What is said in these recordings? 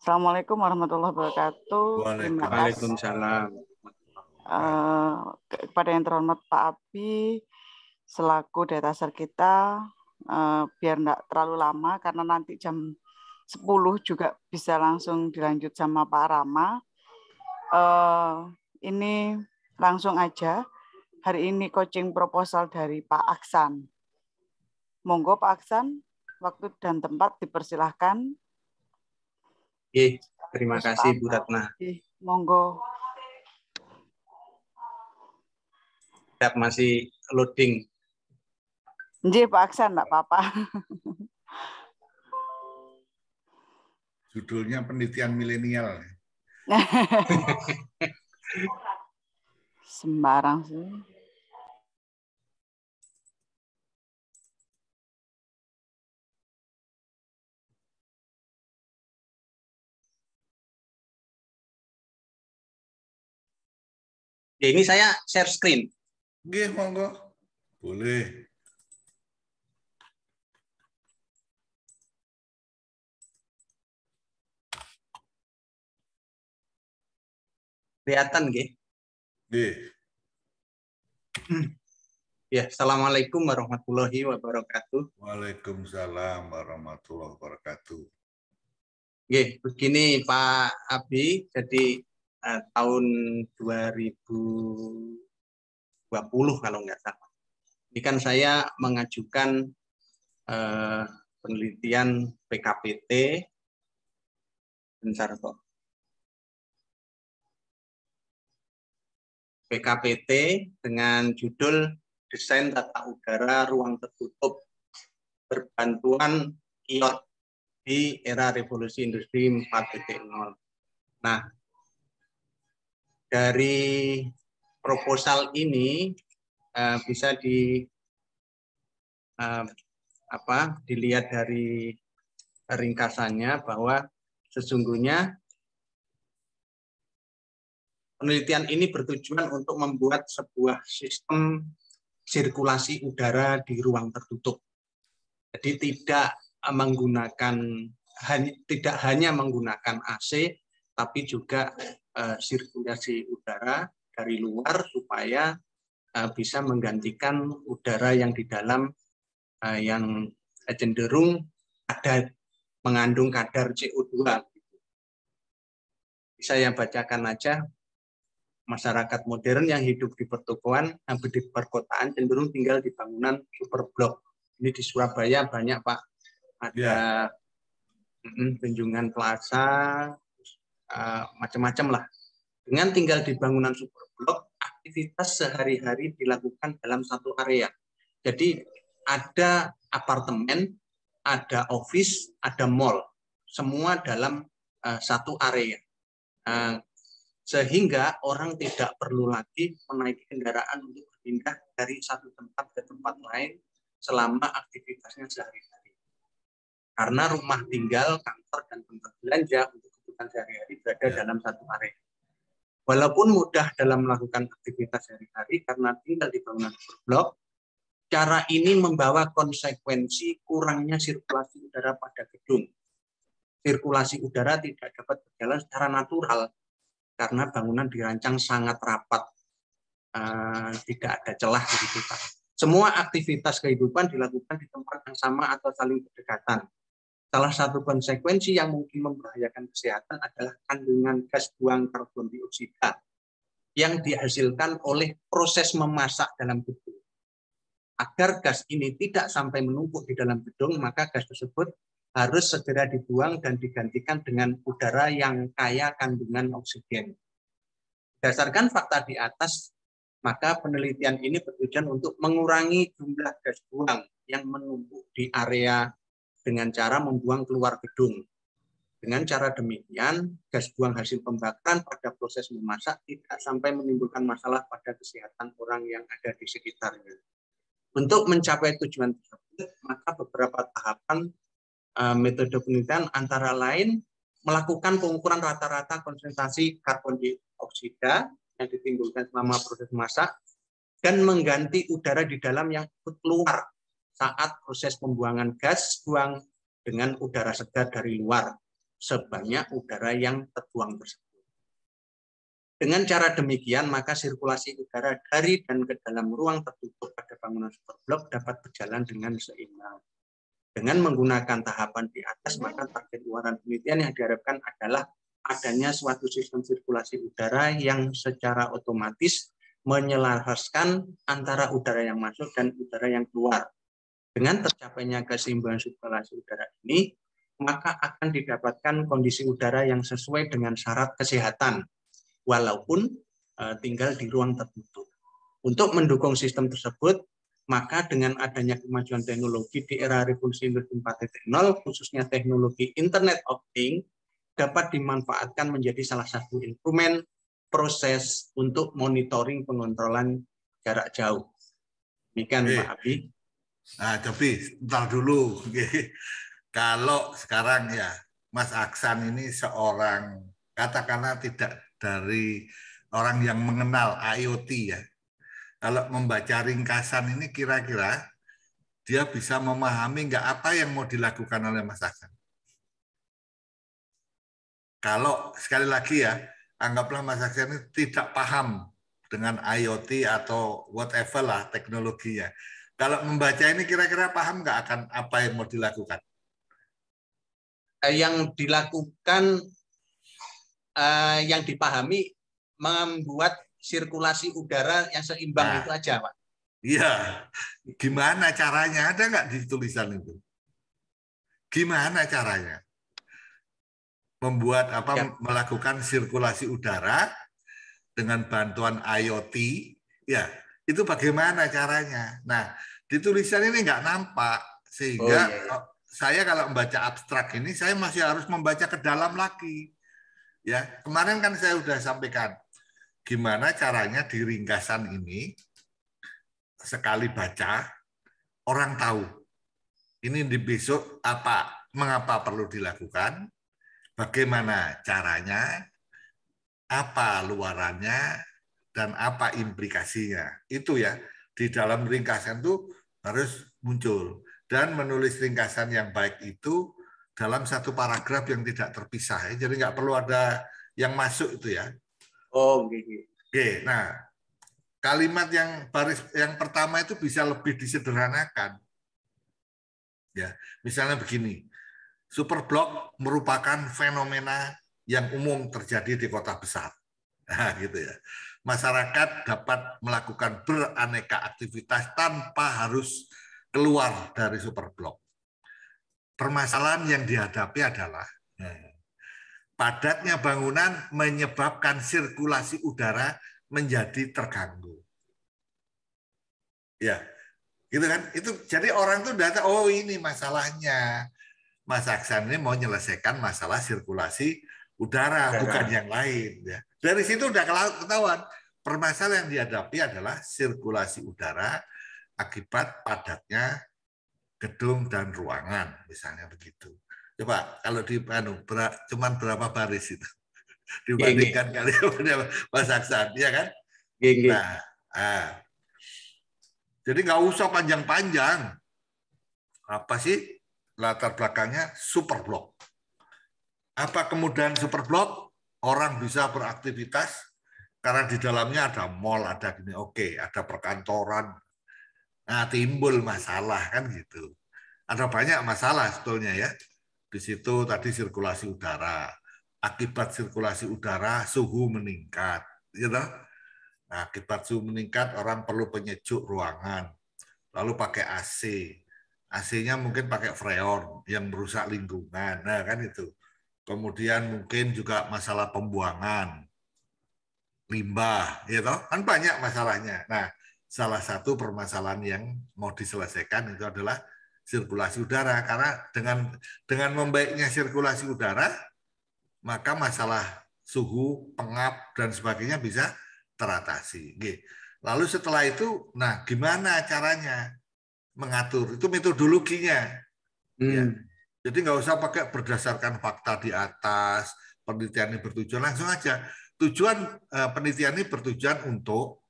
Assalamualaikum warahmatullahi wabarakatuh. Terima kasih Waalaikumsalam. kepada yang terhormat Pak Abi selaku dataser kita, biar enggak terlalu lama karena nanti jam 10 juga bisa langsung dilanjut sama Pak Rama. Ini langsung aja. Hari ini coaching proposal dari Pak Aksan. Monggo Pak Aksan, waktu dan tempat dipersilahkan. Terima kasih Bu Ratna. Monggo. Masih loading. Nggih Pak Aksan, enggak apa-apa. Judulnya penelitian milenial. Sembarang sih. Ya, ini saya share screen. Nggih, monggo. Boleh. Kelihatan nggih? Nggih. Ya, Assalamualaikum warahmatullahi wabarakatuh. Waalaikumsalam warahmatullahi wabarakatuh. Nggih, begini Pak Abi, jadi tahun 2020 kalau nggak salah. Ini kan saya mengajukan penelitian PKPT. Bentar kok. PKPT dengan judul Desain Tata Udara Ruang Tertutup Berbantuan IoT di Era Revolusi Industri 4.0. Nah, dari proposal ini bisa dilihat dari ringkasannya bahwa sesungguhnya penelitian ini bertujuan untuk membuat sebuah sistem sirkulasi udara di ruang tertutup. Jadi tidak hanya menggunakan AC, tapi juga sirkulasi udara dari luar supaya bisa menggantikan udara yang di dalam yang cenderung mengandung kadar CO2. Saya bacakan aja. Masyarakat modern yang hidup di perkotaan cenderung tinggal di bangunan superblok. Ini di Surabaya banyak Pak. Ada Bendungan Plaza, macam-macam lah. Dengan tinggal di bangunan superblok, aktivitas sehari-hari dilakukan dalam satu area. Jadi ada apartemen, ada office, ada mall, semua dalam satu area. Sehingga orang tidak perlu lagi menaiki kendaraan untuk berpindah dari satu tempat ke tempat lain selama aktivitasnya sehari-hari. Karena rumah tinggal, kantor, dan tempat belanja untuk kebutuhan sehari-hari berada dalam satu area. Walaupun mudah dalam melakukan aktivitas sehari-hari karena tinggal di bangunan berblok, cara ini membawa konsekuensi kurangnya sirkulasi udara pada gedung. Sirkulasi udara tidak dapat berjalan secara natural karena bangunan dirancang sangat rapat, tidak ada celah begitu Pak. Semua aktivitas kehidupan dilakukan di tempat yang sama atau saling berdekatan. Salah satu konsekuensi yang mungkin membahayakan kesehatan adalah kandungan gas buang karbon dioksida yang dihasilkan oleh proses memasak dalam gedung. Agar gas ini tidak sampai menumpuk di dalam gedung, maka gas tersebut harus segera dibuang dan digantikan dengan udara yang kaya kandungan oksigen. Berdasarkan fakta di atas, maka penelitian ini bertujuan untuk mengurangi jumlah gas buang yang menumpuk di area dengan cara membuang keluar gedung. Dengan cara demikian, gas buang hasil pembakaran pada proses memasak tidak sampai menimbulkan masalah pada kesehatan orang yang ada di sekitarnya. Untuk mencapai tujuan tersebut, maka beberapa tahapan metode penelitian antara lain melakukan pengukuran rata-rata konsentrasi karbon dioksida yang ditimbulkan selama proses masak dan mengganti udara di dalam yang keluar saat proses pembuangan gas buang dengan udara segar dari luar sebanyak udara yang terbuang tersebut. Dengan cara demikian, maka sirkulasi udara dari dan ke dalam ruang tertutup pada bangunan superblok dapat berjalan dengan seimbang. Dengan menggunakan tahapan di atas, maka target luaran penelitian yang diharapkan adalah adanya suatu sistem sirkulasi udara yang secara otomatis menyelaraskan antara udara yang masuk dan udara yang keluar. Dengan tercapainya keseimbangan sirkulasi udara ini, maka akan didapatkan kondisi udara yang sesuai dengan syarat kesehatan, walaupun tinggal di ruang tertutup. Untuk mendukung sistem tersebut, maka dengan adanya kemajuan teknologi di era revolusi industri 4.0, khususnya teknologi Internet of Things, dapat dimanfaatkan menjadi salah satu instrumen proses untuk monitoring pengontrolan jarak jauh. Demikian Pak Abi. Nah, tapi ntar dulu. Kalau sekarang ya, Mas Aksan ini seorang, katakanlah tidak dari orang yang mengenal IoT ya. Kalau membaca ringkasan ini kira-kira dia bisa memahami nggak apa yang mau dilakukan oleh Mas Aksan? Kalau sekali lagi ya, anggaplah Mas Aksan ini tidak paham dengan IoT atau whatever lah teknologinya. Kalau membaca ini kira-kira paham nggak akan apa yang mau dilakukan? Yang dilakukan, yang dipahami membuat sirkulasi udara yang seimbang itu aja, Pak. Iya, gimana caranya? Ada nggak di tulisan itu? Gimana caranya? Membuat apa? Ya. Melakukan sirkulasi udara dengan bantuan IoT, ya itu bagaimana caranya? Nah, di tulisan ini nggak nampak sehingga saya kalau membaca abstrak ini saya masih harus membaca ke dalam lagi. Ya, kemarin kan saya sudah sampaikan gimana caranya di ringkasan ini sekali baca orang tahu ini di besok apa, mengapa perlu dilakukan, bagaimana caranya, apa luarannya, dan apa implikasinya. Itu ya, di dalam ringkasan itu harus muncul. Dan menulis ringkasan yang baik itu dalam satu paragraf yang tidak terpisah. Jadi nggak perlu ada yang masuk itu ya. Oh, gitu. Oke, nah kalimat yang baris yang pertama itu bisa lebih disederhanakan. Ya, misalnya begini. Superblok merupakan fenomena yang umum terjadi di kota besar. Nah, gitu ya. Masyarakat dapat melakukan beraneka aktivitas tanpa harus keluar dari superblok. Permasalahan yang dihadapi adalah padatnya bangunan menyebabkan sirkulasi udara menjadi terganggu. Ya, gitu kan? Itu jadi orang tuh data, oh ini masalahnya. Mas Aksan ini mau menyelesaikan masalah sirkulasi udara, bukan yang lain. Ya. Dari situ udah ketahuan. Permasalahan yang dihadapi adalah sirkulasi udara akibat padatnya gedung dan ruangan, misalnya begitu. Coba kalau di cuman berapa baris itu dibandingkan kali Mas Aksan, ya kan? Nah, jadi nggak usah panjang-panjang. Apa sih latar belakangnya? Superblok. Apa kemudahan superblok? Orang bisa beraktivitas karena di dalamnya ada mall, ada gini, oke, ada perkantoran. Nah, timbul masalah kan gitu. Ada banyak masalah sebetulnya ya. Di situ tadi sirkulasi udara. Akibat sirkulasi udara suhu meningkat, gitu. Nah, akibat suhu meningkat orang perlu penyejuk ruangan. Lalu pakai AC. AC-nya mungkin pakai freon yang merusak lingkungan. Nah, kan itu. Kemudian mungkin juga masalah pembuangan limbah, gitu. Kan banyak masalahnya. Nah, salah satu permasalahan yang mau diselesaikan itu adalah sirkulasi udara, karena dengan membaiknya sirkulasi udara, maka masalah suhu, pengap dan sebagainya bisa teratasi. Lalu setelah itu, nah gimana caranya mengatur? Itu metodologinya. Ya. Jadi nggak usah pakai berdasarkan fakta di atas, penelitian ini bertujuan, langsung aja. Tujuan penelitian ini bertujuan untuk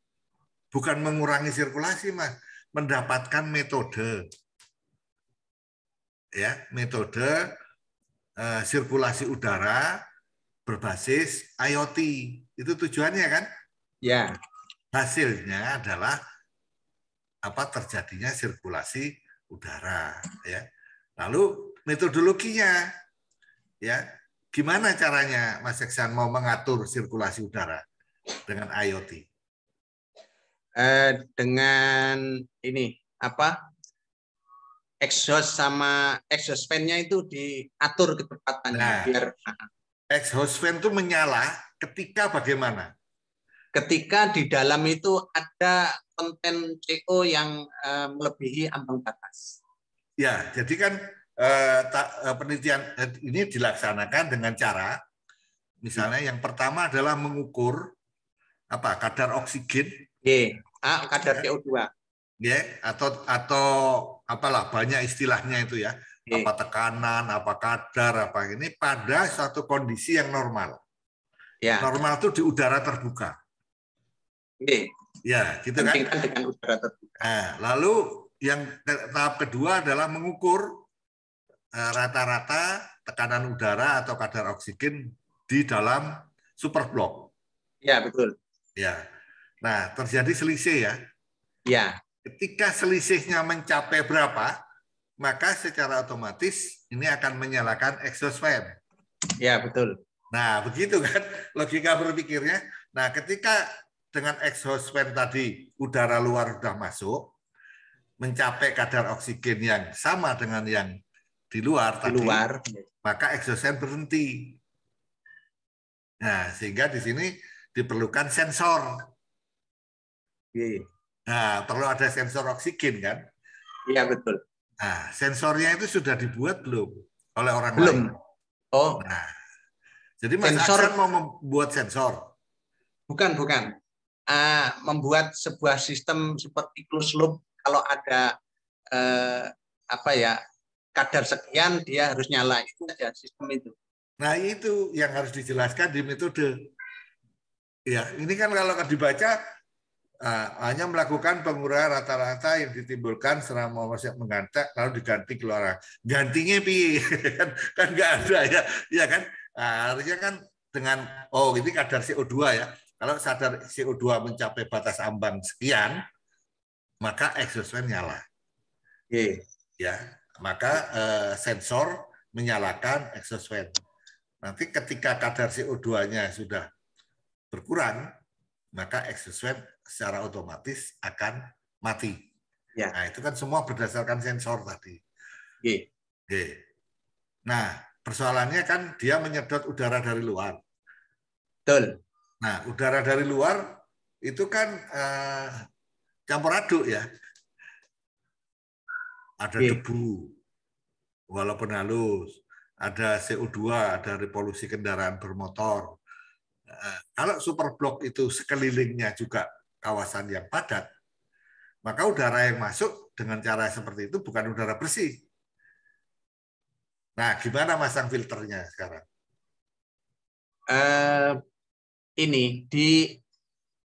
bukan mengurangi sirkulasi, Mas, mendapatkan metode. ya metode sirkulasi udara berbasis IoT. Itu tujuannya kan? Ya. Hasilnya adalah terjadinya sirkulasi udara, ya. Lalu metodologinya, ya, gimana caranya Mas Iksan mau mengatur sirkulasi udara dengan IoT? Dengan ini exhaust sama exhaust fan-nya itu diatur kecepatannya Nah, biar exhaust fan itu menyala ketika bagaimana? Ketika di dalam itu ada konten CO yang melebihi ambang batas. Ya, jadi kan penelitian ini dilaksanakan dengan cara, misalnya yang pertama adalah mengukur kadar oksigen, kadar CO2, ya, atau apalah banyak istilahnya itu ya, apa tekanan, apa kadar, apa ini pada suatu kondisi yang normal. Ya. Normal itu di udara terbuka. Ya, gitu kan? Dengan udara terbuka. Nah, lalu yang tahap kedua adalah mengukur rata-rata tekanan udara atau kadar oksigen di dalam superblok. Ya, betul. Ya. Nah, terjadi selisih ya. Ya. Ketika selisihnya mencapai berapa, maka secara otomatis ini akan menyalakan exhaust fan. Ya, betul. Nah, begitu kan logika berpikirnya. Nah, ketika dengan exhaust fan tadi udara luar sudah masuk, mencapai kadar oksigen yang sama dengan yang di luar tadi, maka exhaust fan berhenti. Nah, sehingga di sini diperlukan sensor. Nah, perlu ada sensor oksigen kan? Iya, betul. Nah, sensornya itu sudah dibuat belum oleh orang belum. lain? Oh. Nah, jadi Mas Aksan mau membuat sensor? Bukan. Membuat sebuah sistem seperti closed loop. Kalau ada kadar sekian dia harus nyala, itu saja sistem itu. Nah, itu yang harus dijelaskan di metode. Ya, ini kan kalau dibaca hanya melakukan pengurangan rata-rata yang ditimbulkan selama proses mengganti lalu diganti keluar. Gantinya pi kan nggak ada ya kan? Nah, harusnya kan dengan ini kadar CO2 ya. Kalau sadar CO2 mencapai batas ambang sekian, maka exhaust fan nyala. Ya, maka sensor menyalakan exhaust fan. Nanti ketika kadar CO2-nya sudah berkurang, maka exhaust fan secara otomatis akan mati. Ya. Nah, itu kan semua berdasarkan sensor tadi. Nah, persoalannya kan dia menyedot udara dari luar. Betul. Nah, udara dari luar itu kan campur aduk ya. Ada debu, walaupun halus. Ada CO2, ada repolusi kendaraan bermotor. Kalau superblok itu sekelilingnya juga kawasan yang padat, maka udara yang masuk dengan cara seperti itu bukan udara bersih. Nah, gimana masang filternya sekarang? Ini di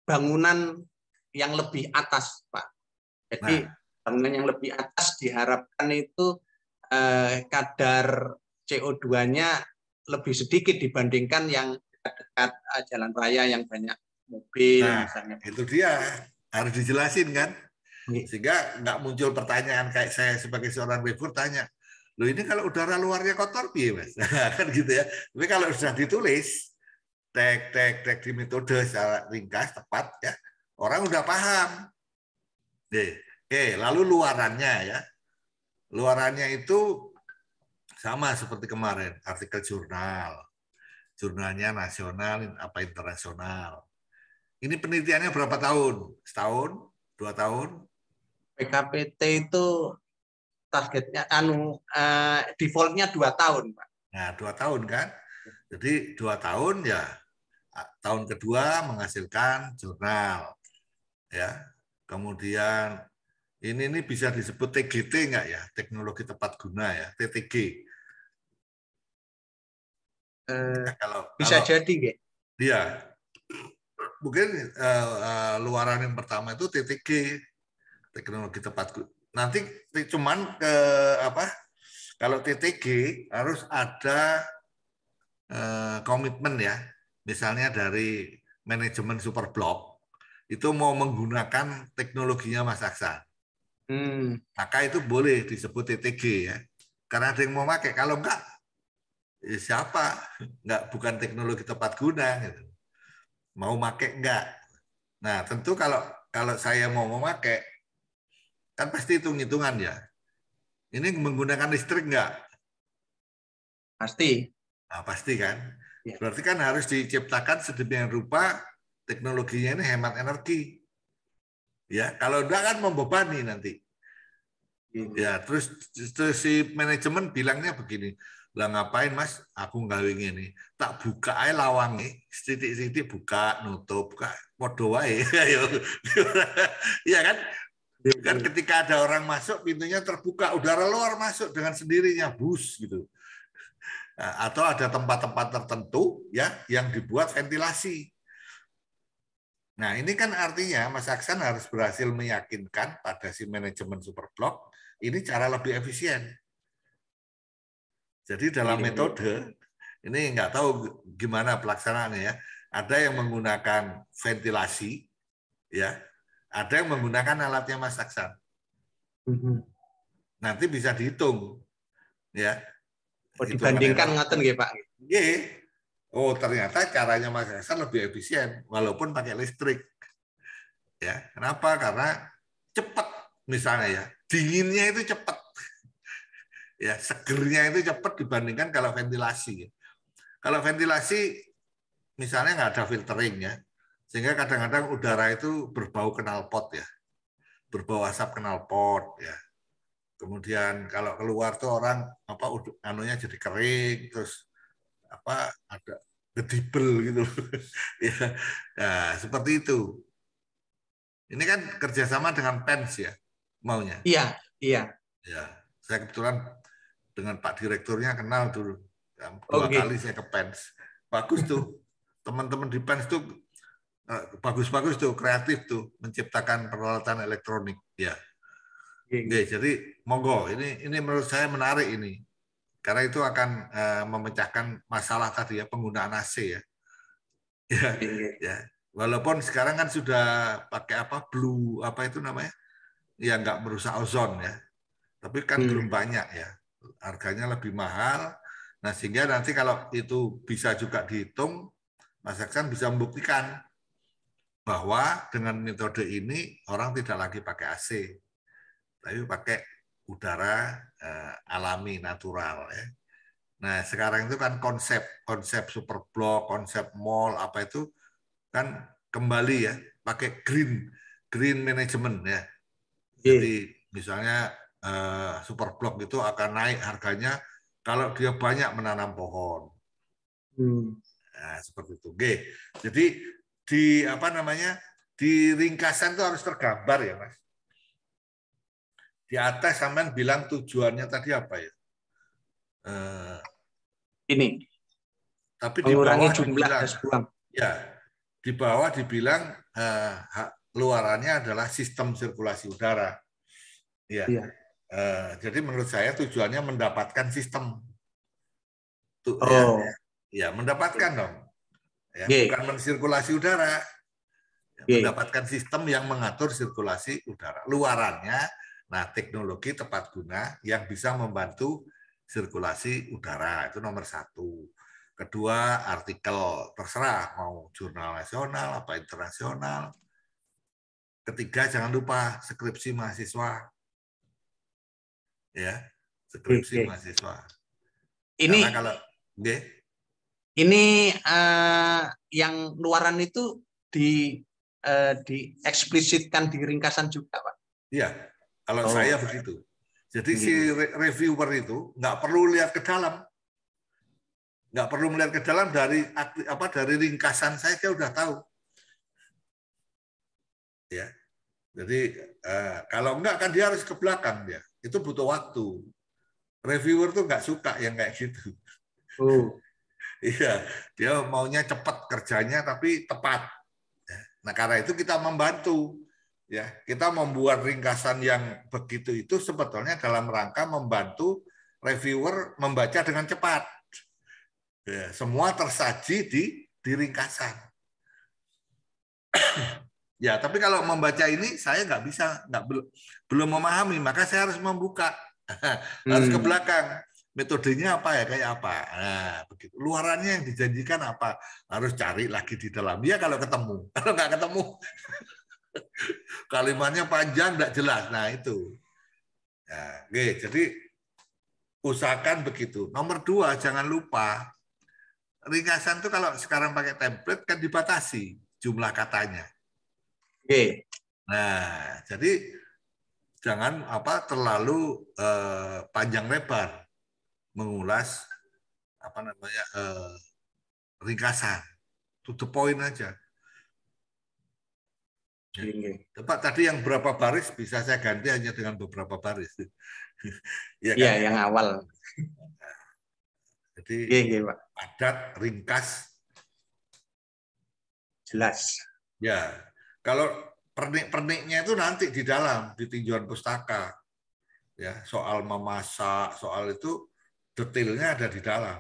bangunan yang lebih atas, Pak. Jadi bangunan yang lebih atas diharapkan itu kadar CO2-nya lebih sedikit dibandingkan yang dekat jalan raya yang banyak mobil. Nah, misalnya. Itu dia harus dijelasin kan, sehingga nggak muncul pertanyaan kayak saya sebagai seorang reviewer tanya, loh ini kalau udara luarnya kotor piye Mas? Kan gitu ya. Tapi kalau sudah ditulis tek di metode secara ringkas tepat ya, orang udah paham. Lalu luarannya ya, luarannya itu sama seperti kemarin artikel jurnalnya nasional apa internasional. Ini penelitiannya berapa tahun? Setahun? 2 tahun? PKPT itu targetnya defaultnya 2 tahun, Pak. Nah, 2 tahun kan? Jadi 2 tahun ya. Tahun kedua menghasilkan jurnal. Ya. Kemudian ini bisa disebut TGT enggak ya? Teknologi tepat guna ya, TTG. Bisa jadi, ya. Iya. Mungkin luaran yang pertama itu TTG, teknologi tepat guna. Nanti cuman Kalau TTG harus ada komitmen ya, misalnya dari manajemen Superblok itu mau menggunakan teknologinya Mas Aksan, maka itu boleh disebut TTG ya, karena ada yang mau pakai. Kalau enggak, ya siapa? Enggak, bukan teknologi tepat guna. Gitu. Mau pakai enggak? Nah tentu kalau saya mau memakai, kan pasti hitung-hitungan ya. Ini menggunakan listrik enggak? Pasti. Nah, pasti kan. Ya. Berarti kan harus diciptakan sedemikian rupa teknologinya ini hemat energi. Ya, kalau enggak kan membebani nanti. Ya, terus si manajemen bilangnya begini, lah ngapain Mas? Aku nggawe ngene. Tak buka ae lawange, sithik-sithik buka, nutup, buka. Padha wae. Iya kan? Kan ketika ada orang masuk, pintunya terbuka, udara luar masuk dengan sendirinya, bus gitu. Atau ada tempat-tempat tertentu ya yang dibuat ventilasi. Nah ini kan artinya Mas Aksan harus berhasil meyakinkan pada si manajemen Superblok ini cara lebih efisien. Jadi dalam metode ini nggak tahu gimana pelaksanaannya ya. Ada yang menggunakan ventilasi, ya. Ada yang menggunakan alatnya Mas Aksan. Nanti bisa dihitung, ya. Oh, dibandingkan ngaten nggih Pak. Nggih. Oh, ternyata caranya Mas Aksan lebih efisien walaupun pakai listrik. Ya, kenapa? Karena cepat misalnya ya. Dinginnya itu cepat. Ya, segernya itu cepat dibandingkan kalau ventilasi. Kalau ventilasi misalnya nggak ada filtering ya. Sehingga kadang-kadang udara itu berbau knalpot ya. Berbau asap knalpot ya. Kemudian kalau keluar tuh orang anunya jadi kering, terus ada gedibel gitu. Ya. Nah, seperti itu. Ini kan kerjasama dengan PENS ya maunya. Iya. Ya, saya kebetulan dengan Pak Direkturnya kenal dulu. 2 kali saya ke PENS. Bagus tuh. Teman-teman di PENS tuh bagus-bagus tuh, kreatif tuh, menciptakan peralatan elektronik. Ya. Oke, jadi monggo, ini menurut saya menarik ini. Karena itu akan memecahkan masalah tadi ya, penggunaan AC ya. Ya. Walaupun sekarang kan sudah pakai blue itu namanya, ya nggak merusak ozon ya. Tapi kan belum banyak ya, harganya lebih mahal. Nah sehingga nanti kalau itu bisa juga dihitung, Mas Aksan bisa membuktikan bahwa dengan metode ini orang tidak lagi pakai AC, tapi pakai udara alami, natural ya. Nah sekarang itu kan konsep Superblok, konsep mall itu kan kembali ya pakai green management ya. Jadi misalnya Superblok itu akan naik harganya kalau dia banyak menanam pohon. Nah, seperti itu. Oke. Jadi di ringkasan itu harus tergambar ya, Mas. Di atas sampean bilang tujuannya tadi apa ya? Ini. Tapi di bawah jumlah gas buang. Ya, di bawah dibilang luarannya adalah sistem sirkulasi udara. Ya. Iya. Jadi menurut saya tujuannya mendapatkan sistem. Ya, mendapatkan dong. Ya, bukan mensirkulasi udara. Ya, mendapatkan sistem yang mengatur sirkulasi udara. Luarannya, nah teknologi tepat guna yang bisa membantu sirkulasi udara. Itu nomor 1. Kedua, artikel terserah mau jurnal nasional apa internasional. Ketiga, jangan lupa skripsi mahasiswa. Ya, skripsi mahasiswa. Ini karena kalau ini yang luaran itu dieksplisitkan di ringkasan juga, Pak. Iya, kalau saya begitu. Jadi si reviewer itu nggak perlu lihat ke dalam. Nggak perlu melihat ke dalam dari ringkasan saya udah tahu. Ya. Jadi kalau enggak kan dia harus ke belakang dia. Itu butuh waktu. Reviewer tuh nggak suka yang kayak gitu. Iya, dia maunya cepat kerjanya tapi tepat. Nah, karena itu kita membantu. Ya, kita membuat ringkasan yang begitu itu sebetulnya dalam rangka membantu reviewer membaca dengan cepat. Ya, semua tersaji di ringkasan. Ya, tapi kalau membaca ini saya nggak bisa, belum memahami, maka saya harus membuka, harus ke belakang. Metodenya apa ya, kayak apa. Nah, begitu. Luarannya yang dijanjikan apa, harus cari lagi di dalam. Ya kalau ketemu, kalau nggak ketemu, kalimatnya panjang, nggak jelas. Nah itu. Ya, oke, jadi usahakan begitu. Nomor 2, jangan lupa ringkasan itu kalau sekarang pakai template kan dibatasi jumlah katanya. Nah, jadi jangan terlalu panjang lebar mengulas ringkasan. To the point aja. Tepat tadi yang berapa baris bisa saya ganti hanya dengan beberapa baris. Ya, kan? Yang awal. Jadi padat, ringkas, jelas. Ya, kalau pernik-perniknya itu nanti di dalam di tinjauan pustaka, ya soal memasak, soal itu detailnya ada di dalam.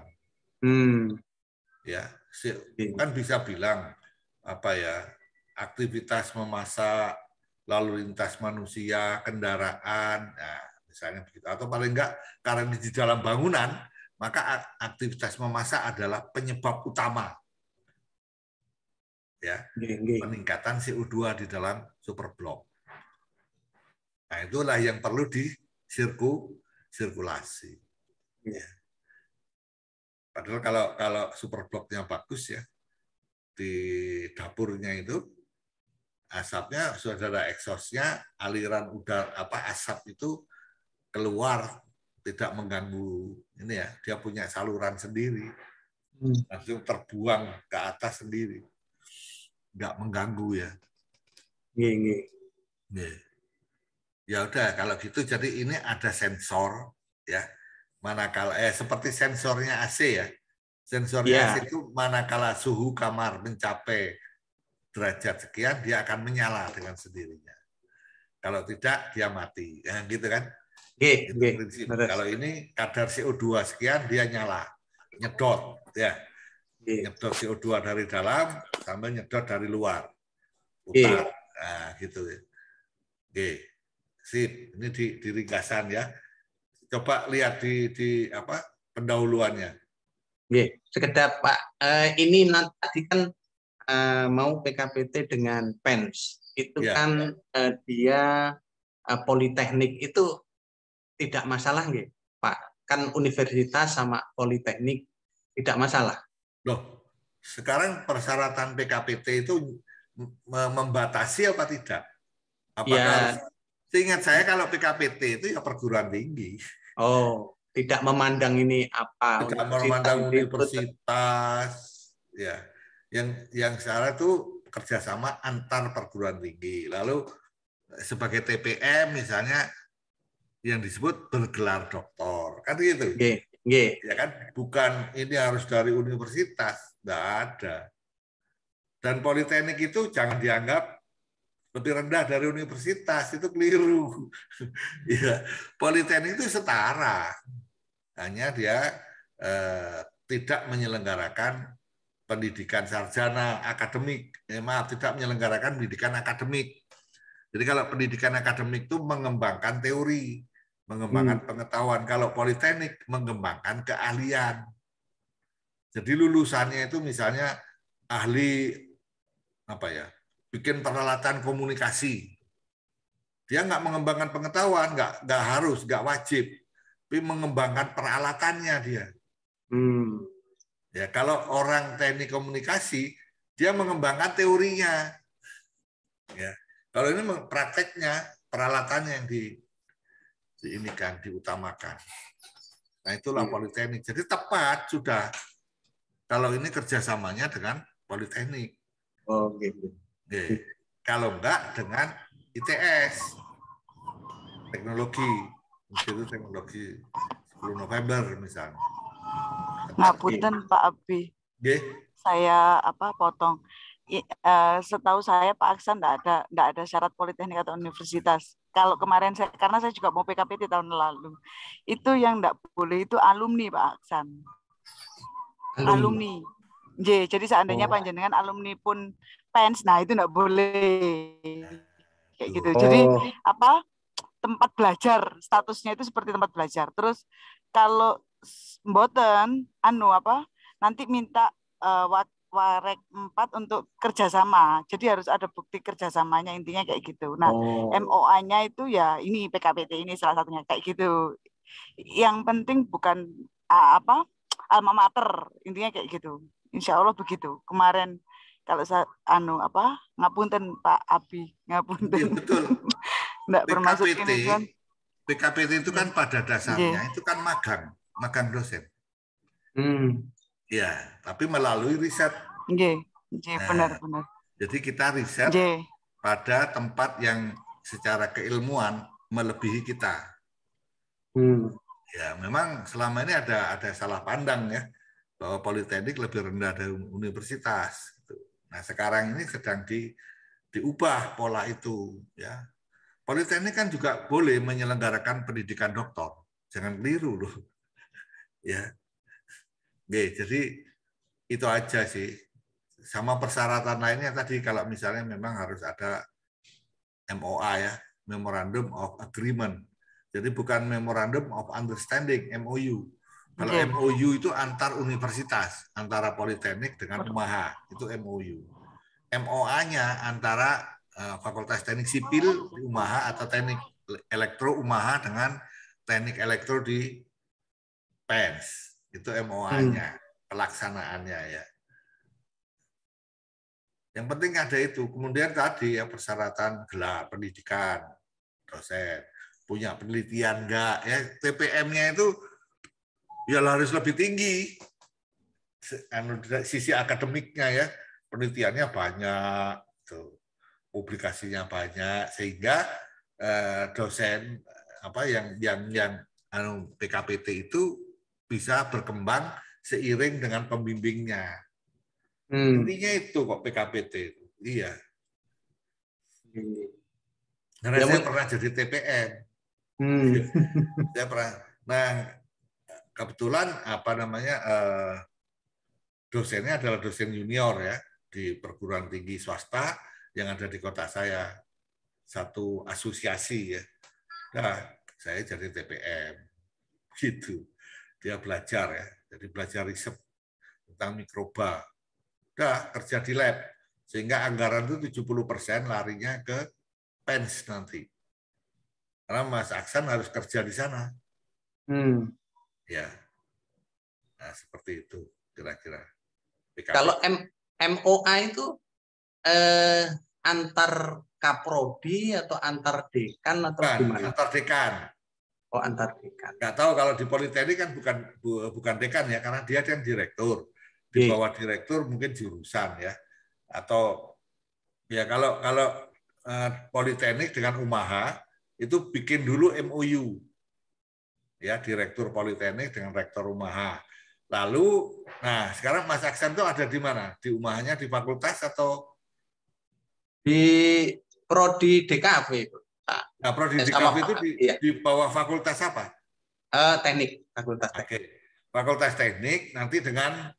Ya, kan bisa bilang aktivitas memasak, lalu lintas manusia, kendaraan, nah, misalnya begitu. Atau paling enggak karena di dalam bangunan, maka aktivitas memasak adalah penyebab utama. Ya, peningkatan CO2 di dalam superblok. Nah, itulah yang perlu disirkulasi. Ya. Padahal kalau superbloknya bagus ya, di dapurnya itu asapnya sudah ada exhaust-nya, aliran udara asap itu keluar tidak mengganggu ini ya, dia punya saluran sendiri, langsung terbuang ke atas sendiri. Nggak mengganggu ya. Ya udah kalau gitu jadi ini ada sensor ya. Manakala seperti sensornya AC ya. Sensornya AC itu manakala suhu kamar mencapai derajat sekian dia akan menyala dengan sendirinya. Kalau tidak dia mati. Ya, gitu kan? Itu prinsip. Kalau ini kadar CO2 sekian dia nyala. Nyedot ya. Nyedot CO2 dari dalam sambil nyedot dari luar. Putar. Nah, gitu. Oke. Sip. Ini di ringkasan ya. Coba lihat di pendahuluannya. Sekedar Pak, ini nanti tadi kan mau PKPT dengan PENS. Itu kan dia politeknik itu tidak masalah nggih, Pak? Kan universitas sama politeknik tidak masalah. Loh, sekarang persyaratan PKPT itu membatasi apa tidak? Apakah seingat saya kalau PKPT itu ya perguruan tinggi. Oh, tidak memandang ini apa? Tidak memandang universitas, ya. Yang sekarang itu kerjasama antar perguruan tinggi. Lalu sebagai TPM misalnya yang disebut bergelar doktor, kan gitu. Ya kan, bukan ini harus dari universitas, nggak ada. Dan politeknik itu jangan dianggap lebih rendah dari universitas, itu keliru. Ya, politeknik itu setara, hanya dia tidak menyelenggarakan pendidikan sarjana akademik, tidak menyelenggarakan pendidikan akademik. Jadi kalau pendidikan akademik itu mengembangkan teori, mengembangkan pengetahuan. Kalau politeknik mengembangkan keahlian. Jadi lulusannya itu misalnya ahli bikin peralatan komunikasi. Dia nggak mengembangkan pengetahuan, nggak harus, nggak wajib, tapi mengembangkan peralatannya dia. Ya, kalau orang teknik komunikasi, dia mengembangkan teorinya. Ya, kalau ini prakteknya, peralatannya yang diutamakan. Nah, itulah politeknik. Jadi tepat sudah. Kalau ini kerjasamanya dengan politeknik. Oh, gitu. Kalau enggak dengan ITS, teknologi, Institut Teknologi 10 November misalnya. Ngapunten Pak Abi. Saya potong. setahu saya Pak Aksan enggak ada syarat politeknik atau universitas. Kalau kemarin karena saya juga mau PKPT tahun lalu, itu yang enggak boleh itu alumni Pak Aksan. Alumni. Jadi seandainya panjenengan alumni pun PENS, nah itu enggak boleh. Kayak gitu. Jadi apa? Tempat belajar, statusnya itu seperti tempat belajar. Terus kalau mboten nanti minta warek 4 untuk kerjasama. Jadi harus ada bukti kerjasamanya, intinya kayak gitu. Nah, MOA-nya itu ya ini PKPT ini salah satunya kayak gitu. Yang penting bukan alma mater, intinya kayak gitu. Insya Allah begitu. Kemarin kalau saya ngapunten Pak Abi, ngapunten. Ya, betul. Nggak bermaksud ini kan. PKPT itu kan pada dasarnya itu kan magang dosen. Ya, tapi melalui riset. Benar. Jadi kita riset pada tempat yang secara keilmuan melebihi kita. Ya, memang selama ini ada salah pandang ya, bahwa politeknik lebih rendah dari universitas. Nah, sekarang ini sedang diubah pola itu. Ya, politeknik kan juga boleh menyelenggarakan pendidikan doktor, jangan keliru loh. Ya, jadi itu aja sih. Sama persyaratan lainnya tadi, kalau misalnya memang harus ada MOA ya, Memorandum of Agreement. Jadi bukan Memorandum of Understanding, MOU. Kalau MOU itu antar universitas, antara politeknik dengan UMAHA, itu MOU. MOA-nya antara Fakultas Teknik Sipil di UMAHA atau Teknik Elektro UMAHA dengan Teknik Elektro di PENS. Itu MOA-nya, pelaksanaannya ya. Yang penting ada itu. Kemudian tadi ya persyaratan gelar pendidikan, dosen, punya penelitian enggak ya, TPM-nya itu ya harus lebih tinggi. Sisi akademiknya ya, penelitiannya banyak, tuh, publikasinya banyak, sehingga dosen yang PKPT itu bisa berkembang seiring dengan pembimbingnya. Intinya itu kok PKPT itu. Iya. Karena saya pernah jadi TPM. Saya pernah. Nah, kebetulan dosennya adalah dosen junior ya di perguruan tinggi swasta yang ada di kota saya, satu asosiasi ya. Nah, saya jadi TPM gitu. Dia belajar ya, jadi belajar riset tentang mikroba. Udah kerja di lab, sehingga anggaran itu 70% larinya ke PENS nanti. Karena Mas Aksan harus kerja di sana. Ya, nah seperti itu kira-kira. Kalau MOA itu antar kaprodi atau antar dekan atau gimana? Antar dekan. Oh, antar dekan. Nggak tahu kalau di Politeknik kan bukan dekan ya, karena dia kan direktur. Di bawah direktur mungkin jurusan ya. Atau ya kalau Politeknik dengan UMAHA itu bikin dulu MOU. Ya, direktur Politeknik dengan rektor UMAHA. Lalu, nah sekarang Mas Aksan itu ada di mana? Di UMAHA-nya di fakultas atau di prodi DKV? Nah, prodi DKV itu di bawah fakultas apa? Teknik, fakultas teknik. Fakultas teknik nanti dengan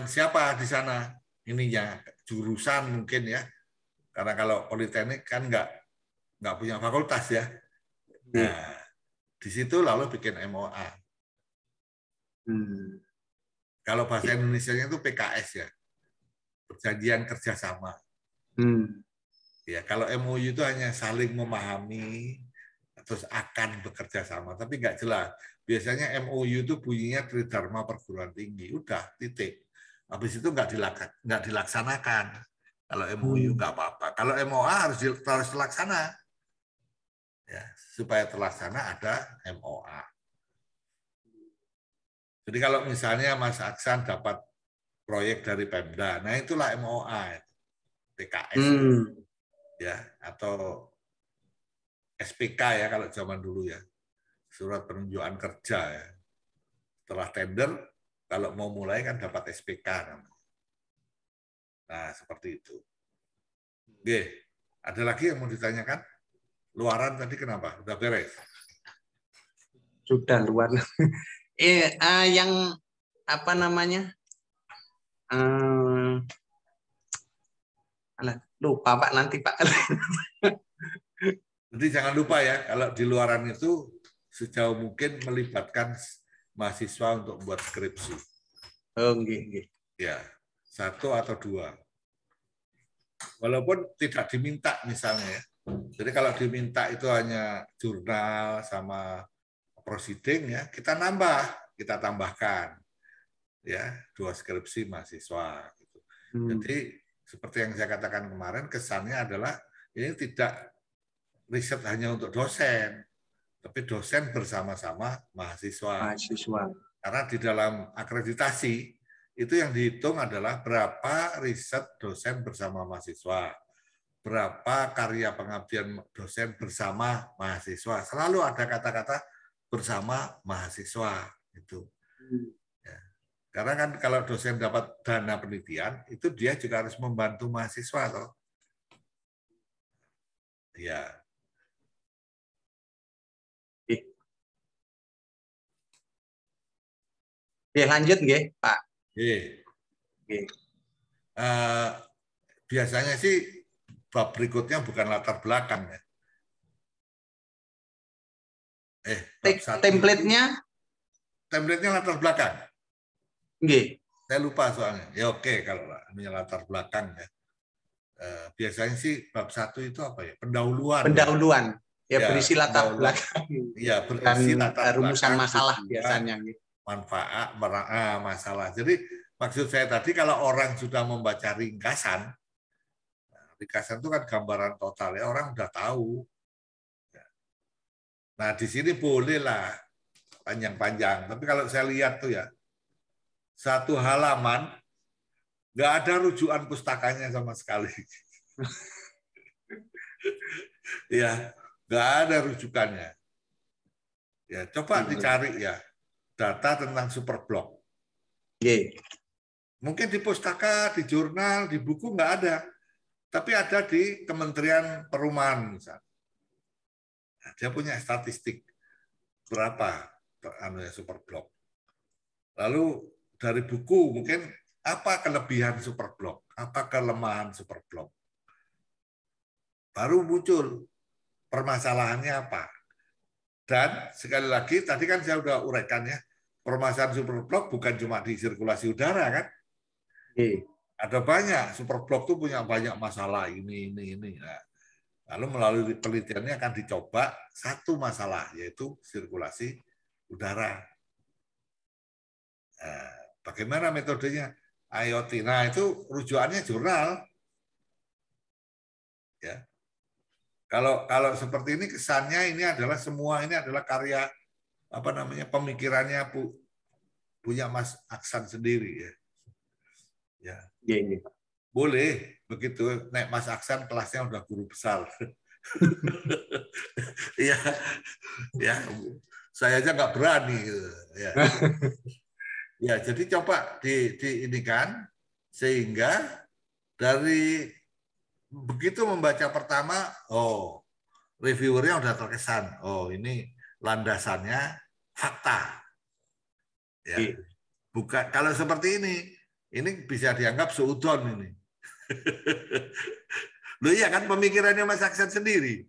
siapa di sana ininya, jurusan mungkin ya, karena kalau politeknik kan nggak punya fakultas ya. Nah, di situ lalu bikin MOA. Kalau bahasa Indonesianya itu PKS ya, perjanjian kerjasama. Ya, kalau MOU itu hanya saling memahami terus akan bekerja sama, tapi nggak jelas. Biasanya MOU itu bunyinya Tridharma Perguruan Tinggi, udah titik. Habis itu nggak dilaksanakan. Kalau MOU nggak apa-apa. Kalau MOA harus terlaksana. Ya, supaya terlaksana ada MOA. Jadi kalau misalnya Mas Aksan dapat proyek dari Pemda, nah itulah MOA, PKS. Ya, atau SPK ya kalau zaman dulu ya, surat penunjukan kerja ya. Setelah tender, kalau mau mulai kan dapat SPK namanya. Nah, seperti itu. Oke, ada lagi yang mau ditanyakan? Luaran tadi kenapa? Udah beres? Sudah luar. Yang apa namanya? Lupa Pak, nanti Pak. Jadi jangan lupa ya, kalau di luaran itu sejauh mungkin melibatkan mahasiswa untuk buat skripsi. Oh, nggih. Ya, 1 atau 2. Walaupun tidak diminta misalnya ya. Jadi kalau diminta itu hanya jurnal sama proceeding ya, kita tambahkan ya 2 skripsi mahasiswa gitu. Jadi seperti yang saya katakan kemarin, kesannya adalah ini tidak riset hanya untuk dosen, tapi dosen bersama-sama mahasiswa. Karena di dalam akreditasi itu yang dihitung adalah berapa riset dosen bersama mahasiswa, berapa karya pengabdian dosen bersama mahasiswa. Selalu ada kata-kata bersama mahasiswa itu. Ya. Karena kan kalau dosen dapat dana penelitian, itu dia juga harus membantu mahasiswa toh. Ya. Lanjut nggih, Pak. Biasanya sih bab berikutnya bukan latar belakang ya. Template-nya latar belakang. Nggih. Saya lupa soalnya. Ya oke kalau latar belakang ya. Biasanya sih bab 1 itu apa ya? Pendahuluan. Ya, berisi latar belakang. Iya, berisi latar rumusan masalah biasanya. Manfaat, masalah. Jadi maksud saya tadi kalau orang sudah membaca ringkasan itu kan gambaran total ya, orang udah tahu. Nah di sini bolehlah panjang-panjang. Tapi kalau saya lihat tuh ya, 1 halaman nggak ada rujukan pustakanya sama sekali. Ya, nggak ada rujukannya. Ya, coba dicari ya data tentang superblok. Mungkin di pustaka, di jurnal, di buku nggak ada, tapi ada di Kementerian Perumahan misalnya. Nah, dia punya statistik berapa superblok. Lalu dari buku mungkin apa kelebihan superblok, apa kelemahan superblok. Baru muncul permasalahannya apa. Dan sekali lagi, tadi kan saya sudah uraikan ya, permasalahan superblok bukan cuma di sirkulasi udara kan. Ada banyak, superblok itu punya banyak masalah ini. Nah, lalu melalui penelitiannya akan dicoba 1 masalah, yaitu sirkulasi udara. Nah, bagaimana metodenya? IoT. Nah, itu rujukannya jurnal. Ya. Kalau seperti ini kesannya ini adalah semua ini adalah karya pemikirannya punya Mas Aksan sendiri ya. Ya. Boleh begitu. Nek Mas Aksan kelasnya udah guru besar. Iya. Ya. Saya aja nggak berani ya. Ya, jadi coba diinikan sehingga dari begitu membaca pertama, reviewernya udah terkesan. Oh, ini landasannya fakta. Ya. Bukan kalau seperti ini bisa dianggap seudon ini. Loh iya kan pemikirannya Mas Aksan sendiri.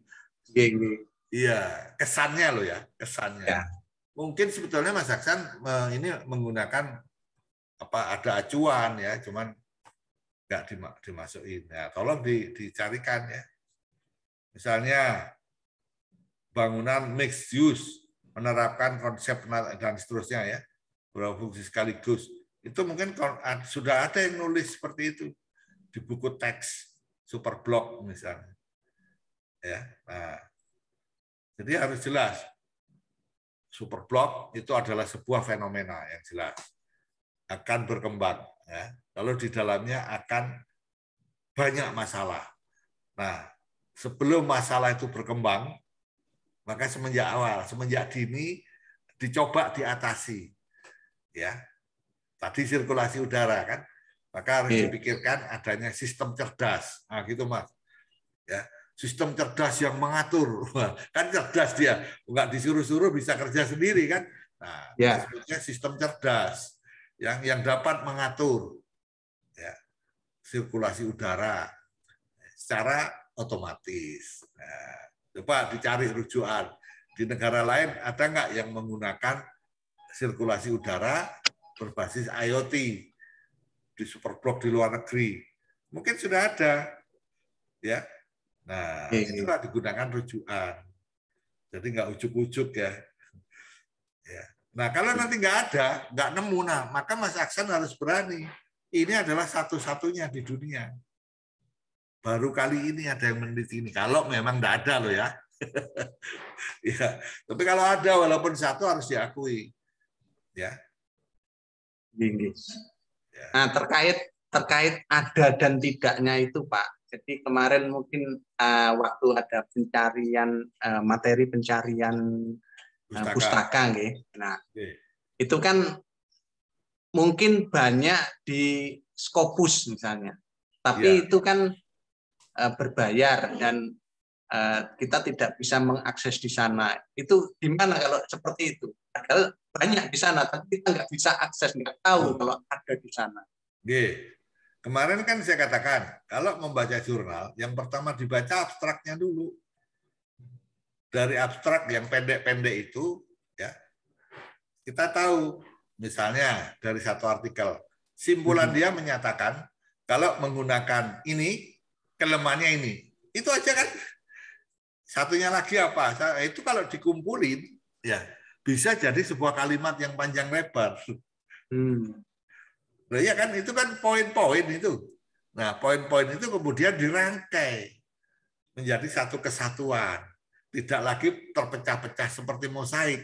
Iya, kesannya loh ya, kesannya. Ya. Mungkin sebetulnya Mas Aksan ini menggunakan ada acuan ya, cuman nggak dimasukin. Nah, tolong dicarikan ya. Misalnya bangunan mixed use, menerapkan konsep dan seterusnya ya, beberapa fungsi sekaligus. Itu mungkin sudah ada yang nulis seperti itu di buku teks superblok misalnya. Ya, nah, jadi harus jelas superblok itu adalah sebuah fenomena yang jelas akan berkembang. Ya. Lalu di dalamnya akan banyak masalah. Nah, sebelum masalah itu berkembang, maka semenjak dini dicoba diatasi. Ya. Tadi sirkulasi udara kan. Maka harus dipikirkan adanya sistem cerdas. Nah, gitu Mas. Ya, sistem cerdas yang mengatur. Kan cerdas dia, nggak disuruh-suruh bisa kerja sendiri kan. Nah, disebutnya sistem cerdas yang dapat mengatur ya, sirkulasi udara secara otomatis. Nah, coba dicari rujukan di negara lain ada nggak yang menggunakan sirkulasi udara berbasis IoT di superblok di luar negeri? Mungkin sudah ada, ya. Nah, itulah digunakan rujukan. Jadi nggak ujuk-ujuk ya. Nah, kalau nanti nggak ada, nggak nemu, nah maka Mas Aksan harus berani. Ini adalah satu-satunya di dunia. Baru kali ini ada yang meneliti ini. Kalau memang nggak ada loh ya. Ya, tapi kalau ada, walaupun satu harus diakui. Ya. Nah, terkait ada dan tidaknya itu, Pak. Jadi kemarin mungkin waktu ada pencarian materi pencarian pustaka, nah itu kan mungkin banyak di Scopus misalnya, tapi itu kan berbayar dan kita tidak bisa mengakses di sana. Itu gimana kalau seperti itu? Padahal banyak di sana, tapi kita nggak bisa akses, nggak tahu kalau ada di sana. Kemarin kan saya katakan, kalau membaca jurnal, yang pertama dibaca abstraknya dulu. Dari abstrak yang pendek-pendek itu, ya kita tahu, misalnya dari satu artikel, simpulan dia menyatakan kalau menggunakan ini, kelemahannya ini. Itu aja kan. Satunya lagi apa? Itu kalau dikumpulin, ya bisa jadi sebuah kalimat yang panjang lebar. Nah, ya kan, itu kan poin-poin itu. Nah, poin-poin itu kemudian dirangkai menjadi satu kesatuan. Tidak lagi terpecah-pecah seperti mosaik.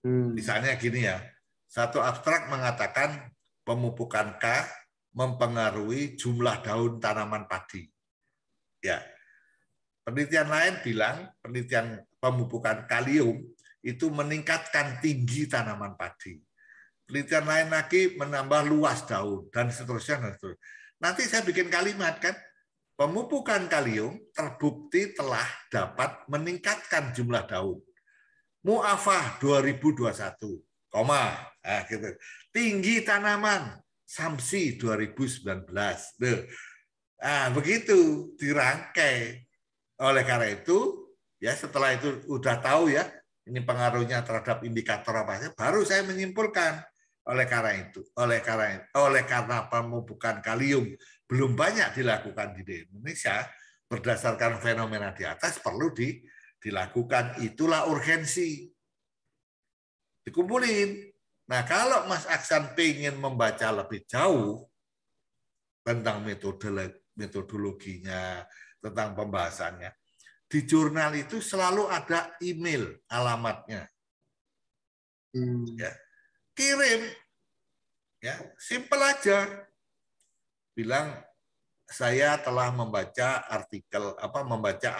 Misalnya gini ya, satu abstrak mengatakan pemupukan K mempengaruhi jumlah daun tanaman padi. Ya, penelitian lain bilang penelitian pemupukan kalium itu meningkatkan tinggi tanaman padi. Penelitian lain lagi menambah luas daun dan seterusnya. Nanti saya bikin kalimat kan, pemupukan kalium terbukti telah dapat meningkatkan jumlah daun. Mu'afah 2021, nah, gitu. Tinggi tanaman Samsi 2019. Nah, begitu dirangkai. Oleh karena itu, ya setelah itu udah tahu ya, ini pengaruhnya terhadap indikator apa saja, baru saya menyimpulkan. Oleh karena pemupukan kalium belum banyak dilakukan di Indonesia, berdasarkan fenomena di atas perlu dilakukan. Itulah urgensi. Dikumpulin. Nah, kalau Mas Aksan pengen membaca lebih jauh tentang metodologinya, tentang pembahasannya, di jurnal itu selalu ada email alamatnya. Ya. Kirim, ya, simpel aja. Bilang saya telah membaca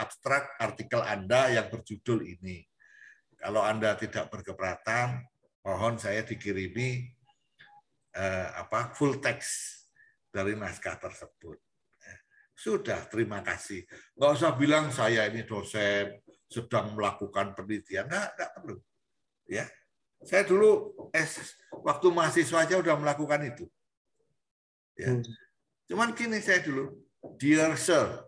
abstrak artikel Anda yang berjudul ini. Kalau Anda tidak berkeberatan, mohon saya dikirimi full text dari naskah tersebut. Sudah, terima kasih. Nggak usah bilang saya ini dosen sedang melakukan penelitian. Nggak perlu. Ya, saya dulu waktu mahasiswa aja udah melakukan itu. Ya. Cuman gini saya dulu, dear sir,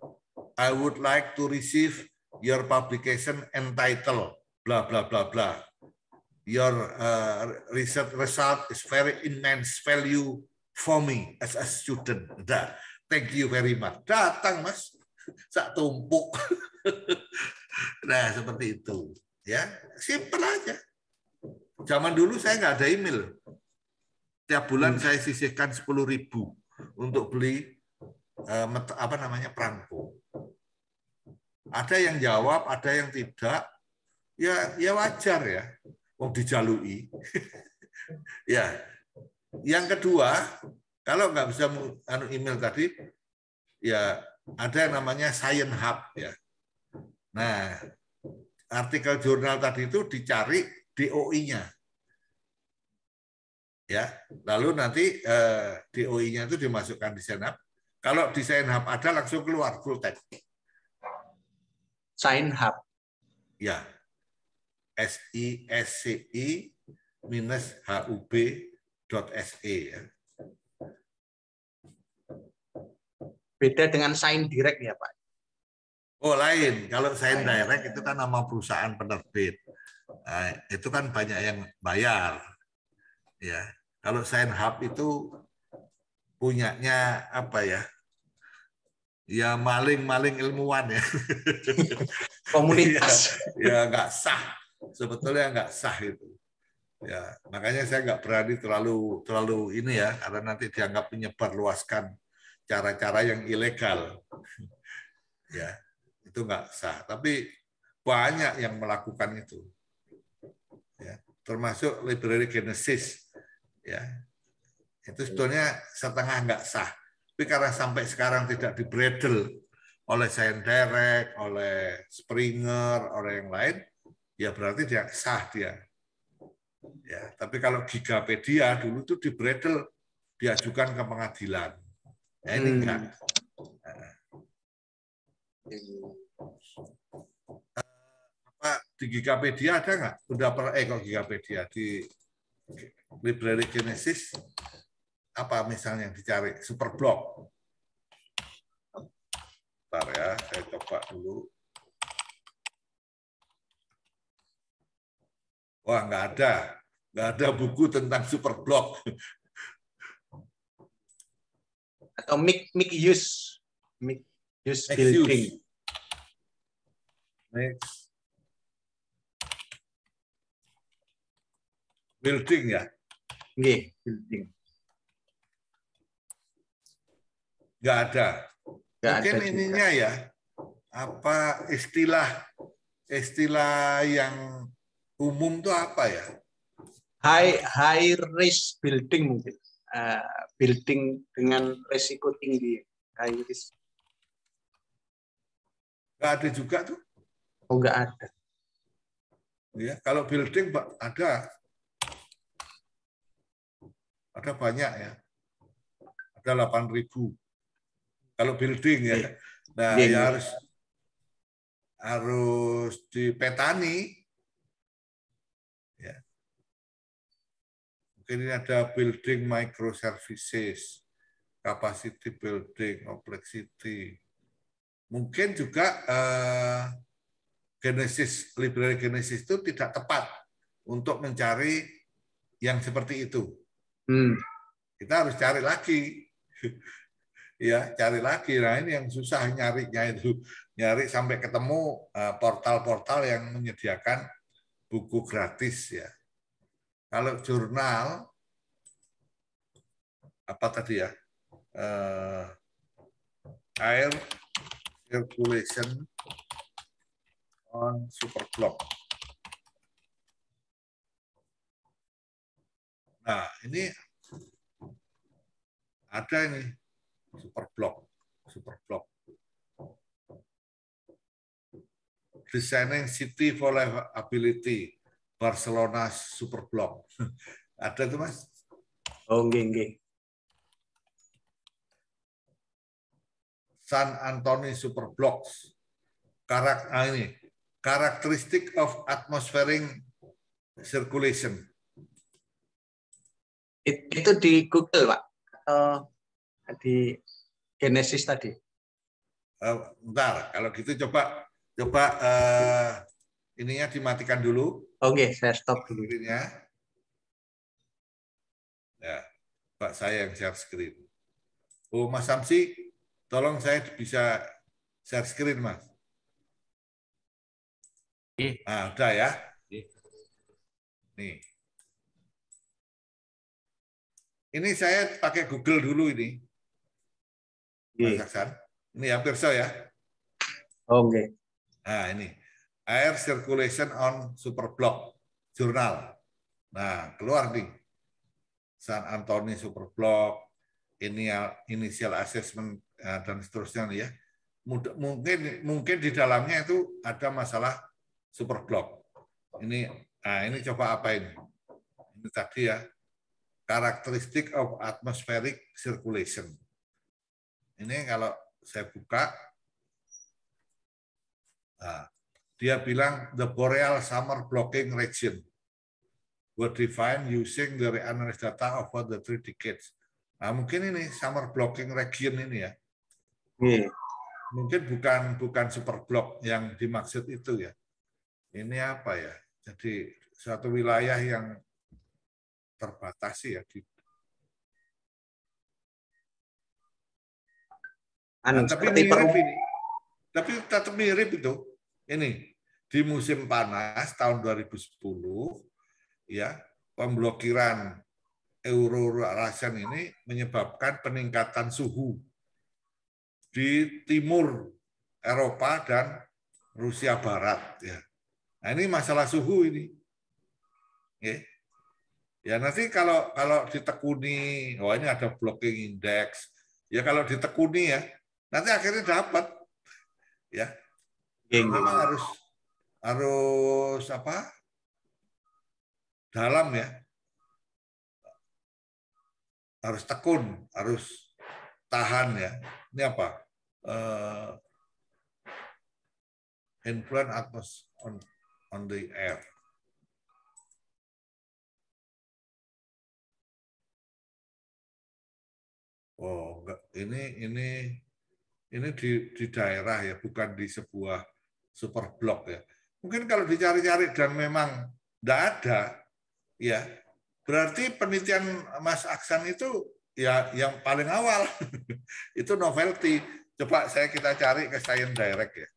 I would like to receive your publication entitled blah blah blah blah. Your research result is very immense value for me as a student. Thank you very much. Datang Mas, sak tumpuk. Nah seperti itu, ya simple aja. Zaman dulu saya nggak ada email. Tiap bulan saya sisihkan 10.000 untuk beli perangko. Ada yang jawab, ada yang tidak. Ya wajar ya. Mau dijalui. Ya. Yang kedua, kalau nggak bisa email tadi, ya ada yang namanya Science Hub ya. Nah, artikel jurnal tadi itu dicari DOI-nya. Ya, lalu nanti DOI-nya itu dimasukkan di SignHub. Kalau di SignHub ada langsung keluar full text. SignHub. Ya, SISCI-HUB.SE ya. Beda dengan Sign Direct ya Pak? Oh lain, kalau Sign Direct itu kan nama perusahaan penerbit. Nah, itu kan banyak yang bayar. Ya, kalau SignHub itu punyanya apa ya? Ya maling-maling ilmuwan ya. Komunitas. Ya nggak sah, sebetulnya nggak sah itu. Ya makanya saya nggak berani terlalu ini ya, karena nanti dianggap menyebarluaskan cara-cara yang ilegal. Ya itu nggak sah. Tapi banyak yang melakukan itu. Ya, termasuk Library Genesis. Ya, itu sebetulnya setengah nggak sah. Tapi karena sampai sekarang tidak dibredel oleh SignDirect, oleh Springer, oleh yang lain, ya berarti dia sah dia. Ya, tapi kalau Gigapedia dulu tuh dibredel, diajukan ke pengadilan. Ya, ini enggak. Apa di Gigapedia ada nggak? Udah kok Gigapedia di Library Genesis apa misalnya yang dicari? Superblock. Bentar ya, saya coba dulu. Wah, nggak ada. Nggak ada buku tentang Superblock. Atau mix use building. Next. Building ya? Nggih, building. Nggak ada. Nggak Mungkin ada ininya juga. ya, apa istilah yang umum tuh apa ya? High risk building mungkin. Building dengan risiko tinggi. High risk. Nggak ada juga tuh. Oh, nggak ada. Ya, kalau building ada banyak ya. Ada 8.000. Kalau building ya. Nah, ya harus dipetani. Ya. Mungkin ini ada building microservices, capacity building, complexity. Mungkin juga Library Genesis itu tidak tepat untuk mencari yang seperti itu. Kita harus cari lagi. Ya, cari lagi. Nah, ini yang susah nyarinya itu. Nyari sampai ketemu portal-portal yang menyediakan buku gratis ya. Kalau jurnal apa tadi ya? Air circulation on Superblock. Nah, ini ada ini Superblock. Designing City for Livability, Barcelona Superblock. Ada tuh Mas? Oh, nggih. San Antonio Superblocks. Characteristic of atmospheric circulation. Itu di Google, Pak? Atau di Genesis tadi? Bentar, kalau gitu coba ininya dimatikan dulu. Oke, saya stop dulu. Screen-nya. Ya, Pak saya yang share screen. Oh, Mas Samsi, tolong saya bisa share screen, Mas. Nah, udah ya. Nih. Ini saya pakai Google dulu ini. Mas Aksan. Ini hampir so ya. Oke. Nah, ini. Air Circulation on Superblock. Jurnal. Nah, keluar nih. San Antonio Superblock. Initial Assessment dan seterusnya nih ya. Mungkin di dalamnya itu ada masalah Superblock. Ini coba apa ini? Ini tadi ya. characteristic of atmospheric circulation. Ini kalau saya buka, nah, dia bilang the boreal summer blocking region were defined using the reanalyzed data over the 3 decades. Nah, mungkin ini summer blocking region ini ya. Mungkin bukan super block yang dimaksud itu ya. Ini apa ya? Jadi suatu wilayah yang terbatasi ya. Nah, tapi mirip ini. Tapi tetap mirip itu. Ini di musim panas tahun 2010 ya, pemblokiran Eurasian ini menyebabkan peningkatan suhu di timur Eropa dan Rusia Barat ya. Nah, ini masalah suhu ini. Ya nanti kalau ditekuni, oh ini ada blocking index. Ya kalau ditekuni ya, nanti akhirnya dapat ya. Memang harus apa? Dalam ya. Harus tekun, harus tahan ya. Ini apa? Influence atmosphere on the air. Oh, enggak. Ini di daerah ya, bukan di sebuah super blok ya. Mungkin kalau dicari-cari dan memang enggak ada, ya berarti penelitian Mas Aksan itu ya yang paling awal. Itu novelty. Coba kita cari ke Science Direct ya.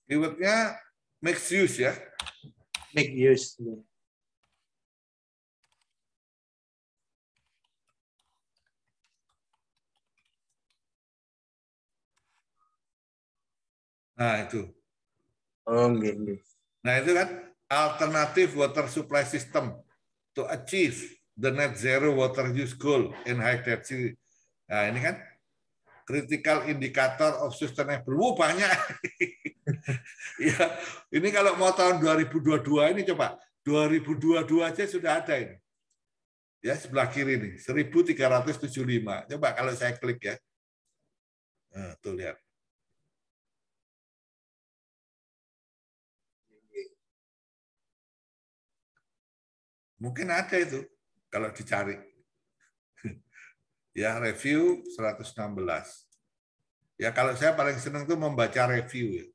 Keywordnya mixed use ya. Mixed use. Nah itu. Oh, gitu. Nah itu kan alternative water supply system to achieve the net zero water use goal in high density. Nah ini kan critical indicator of sustainable. Banyak. Ya, ini kalau mau tahun 2022 ini coba 2022 aja sudah ada ini. Ya, sebelah kiri nih, 1375. Coba kalau saya klik ya. Nah, tuh lihat. Mungkin ada itu kalau dicari. Ya, review 116. Ya, kalau saya paling senang tuh membaca review ya.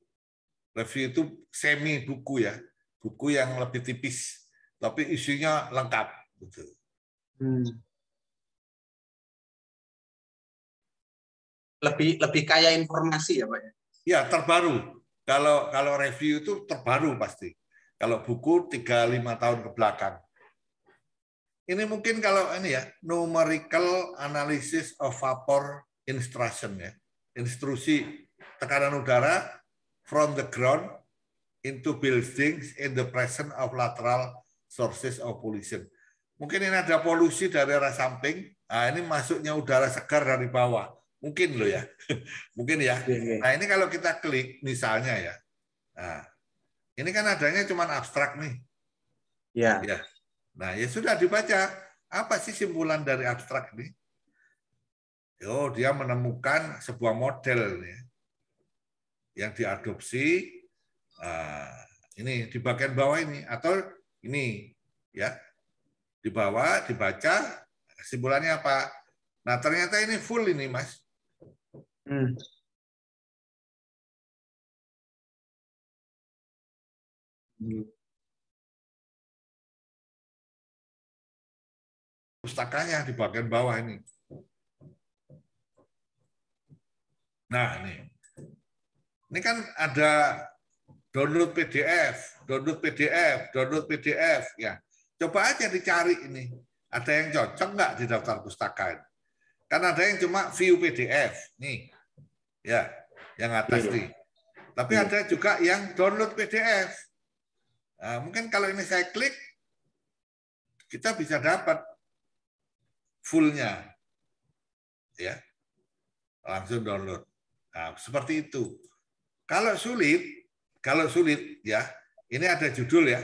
Review itu semi buku ya, buku yang lebih tipis, tapi isinya lengkap. Gitu. Lebih kaya informasi ya Pak? Ya terbaru. Kalau review itu terbaru pasti. Kalau buku 3-5 tahun ke belakang. Ini mungkin kalau ini ya numerical analysis of vapor instruction ya, instruksi tekanan udara from the ground into buildings in the presence of lateral sources of pollution. Mungkin ini ada polusi dari arah samping, nah ini masuknya udara segar dari bawah. Mungkin loh ya, mungkin ya. Nah ini kalau kita klik misalnya ya, nah ini kan adanya cuma abstrak nih. Ya. Ya. Nah ya sudah dibaca, apa sih simpulan dari abstrak ini? Oh dia menemukan sebuah model nih, yang diadopsi. Ini di bagian bawah ini atau ini ya di bawah dibaca kesimpulannya apa? Nah ternyata ini full ini Mas. Pustakanya di bagian bawah ini. Nah ini kan ada download PDF, download PDF ya. Coba aja dicari ini. Ada yang cocok nggak di daftar pustaka ini? Kan ada yang cuma view PDF nih. Ya, yang atas nih. Tapi ada juga yang download PDF. Nah, mungkin kalau ini saya klik kita bisa dapat full-nya. Ya. Langsung download. Nah, seperti itu. kalau sulit ya, ini ada judul ya.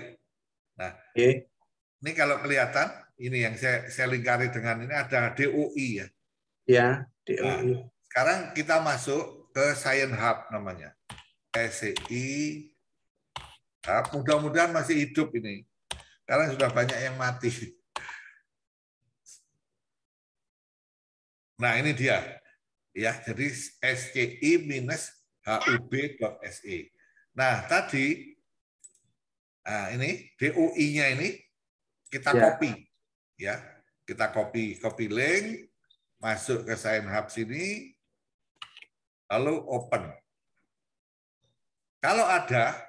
Nah, ini kalau kelihatan, ini yang saya lingkari dengan ini ada DOI ya. Ya, DOI. Nah, sekarang kita masuk ke Science Hub namanya. SCI Hub, mudah-mudahan masih hidup ini. Karena sudah banyak yang mati. Nah, ini dia. Ya, jadi sci-hub.se. Nah, tadi ini DOI-nya ini kita copy ya. Kita copy link, masuk ke Science Hub sini, lalu open. Kalau ada,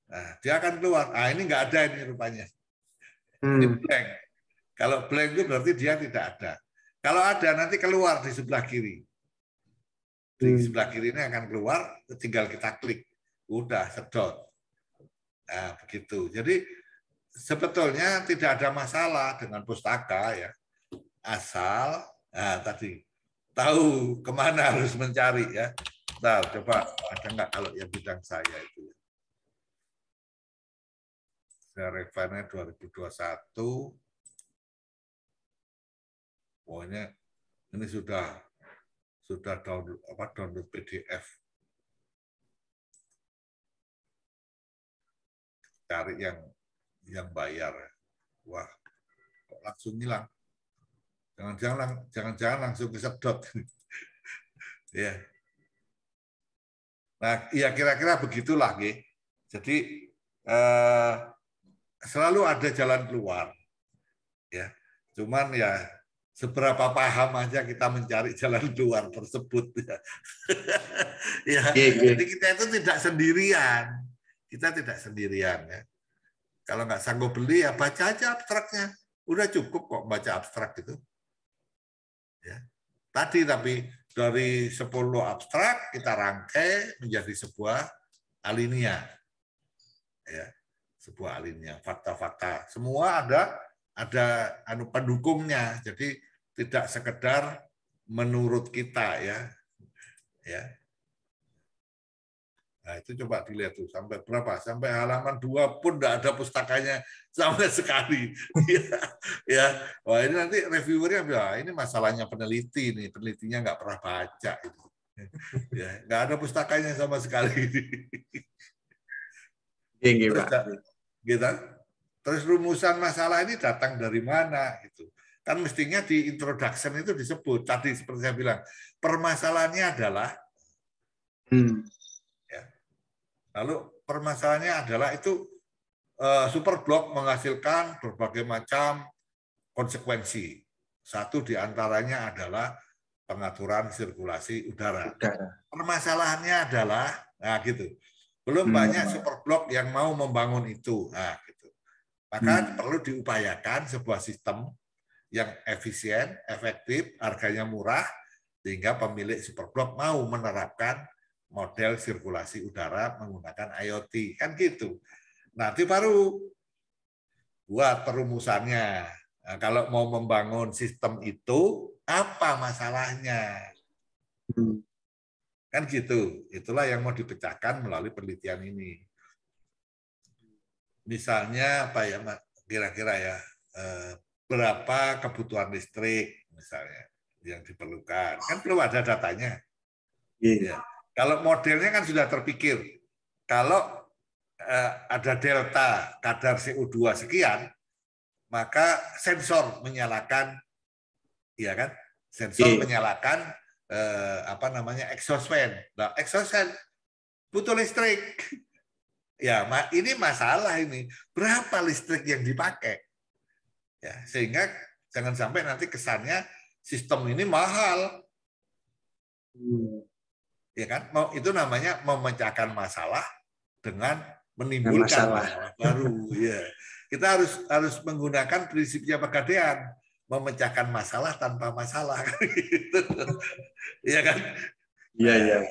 nah, dia akan keluar. Ini nggak ada ini rupanya. Ini blank. Kalau blank itu berarti dia tidak ada. Kalau ada nanti keluar di sebelah kiri. Di sebelah kiri ini akan keluar, tinggal kita klik. Udah, sedot. Nah, begitu. Jadi sebetulnya tidak ada masalah dengan pustaka ya. Asal tadi tahu kemana harus mencari ya. Bentar, coba ada nggak kalau yang bidang saya itu. Saya referennya 2021. Pokoknya ini sudah download PDF. Cari yang bayar. Wah, kok langsung hilang. Jangan-jangan langsung kesedot. Ya. Nah, ya kira-kira begitulah, G. Jadi selalu ada jalan keluar. Ya. Cuman ya seberapa paham aja kita mencari jalan keluar tersebut. Ya. Jadi kita itu tidak sendirian. Kita tidak sendirian ya. Kalau nggak sanggup beli ya baca aja abstraknya. Udah cukup kok baca abstrak itu. Ya. Tapi dari 10 abstrak kita rangkai menjadi sebuah alinea. Ya. Sebuah alinea, fakta-fakta. Semua ada pendukungnya. Jadi tidak sekedar menurut kita ya. Ya. Nah, itu coba dilihat tuh sampai berapa? Sampai halaman 2 pun tidak ada pustakanya sama sekali. Ya, wah ini nanti reviewernya bilang ini masalahnya peneliti nih, penelitinya nggak pernah baca itu. Ya, nggak ada pustakanya sama sekali. Terus rumusan masalah ini datang dari mana? Gitu. Kan mestinya di introduction itu disebut tadi seperti saya bilang permasalahannya adalah. Lalu permasalahannya adalah itu Superblock menghasilkan berbagai macam konsekuensi. Satu diantaranya adalah pengaturan sirkulasi udara. Permasalahannya adalah, nah gitu, belum banyak Superblock yang mau membangun itu. Nah, gitu. Maka perlu diupayakan sebuah sistem yang efisien, efektif, harganya murah, sehingga pemilik Superblock mau menerapkan model sirkulasi udara menggunakan IoT. Kan gitu. Nanti baru buat perumusannya. Nah, kalau mau membangun sistem itu, apa masalahnya? Kan gitu. Itulah yang mau dipecahkan melalui penelitian ini. Misalnya, apa ya, kira-kira ya, berapa kebutuhan listrik, misalnya, yang diperlukan. Kan belum ada datanya. Ya. Kalau modelnya kan sudah terpikir, kalau ada delta kadar CO2 sekian, maka sensor menyalakan, ya kan? Sensor menyalakan exhaust fan. Nah, exhaust fan butuh listrik. Ya, ini masalah ini. Berapa listrik yang dipakai? Ya, sehingga jangan sampai nanti kesannya sistem ini mahal. Ya kan, itu namanya memecahkan masalah dengan menimbulkan masalah baru. Ya, kita harus menggunakan prinsipnya Pegadaian, memecahkan masalah tanpa masalah. Iya kan? Iya.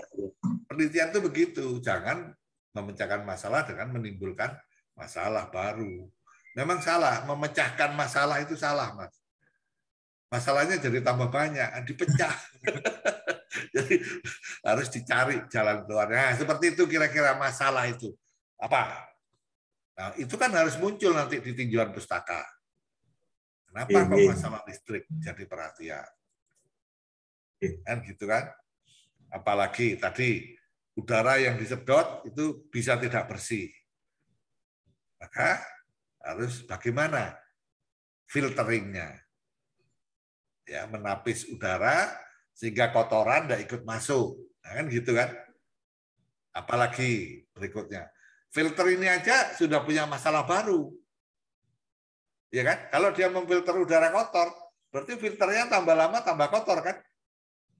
Penelitian itu begitu, jangan memecahkan masalah dengan menimbulkan masalah baru. Memang salah, memecahkan masalah itu salah, Mas. Masalahnya jadi tambah banyak, dipecah. Jadi harus dicari jalan keluarnya. Nah, seperti itu kira-kira masalah itu. Apa? Nah, itu kan harus muncul nanti di tinjauan pustaka. Kenapa kok masalah listrik jadi perhatian? Kan gitu kan? Apalagi tadi udara yang disedot itu bisa tidak bersih. Maka harus bagaimana filteringnya? Ya, menapis udara sehingga kotoran tidak ikut masuk. Nah, kan gitu kan? Apalagi berikutnya. Filter ini aja sudah punya masalah baru. Ya kan? Kalau dia memfilter udara kotor, berarti filternya tambah lama tambah kotor kan?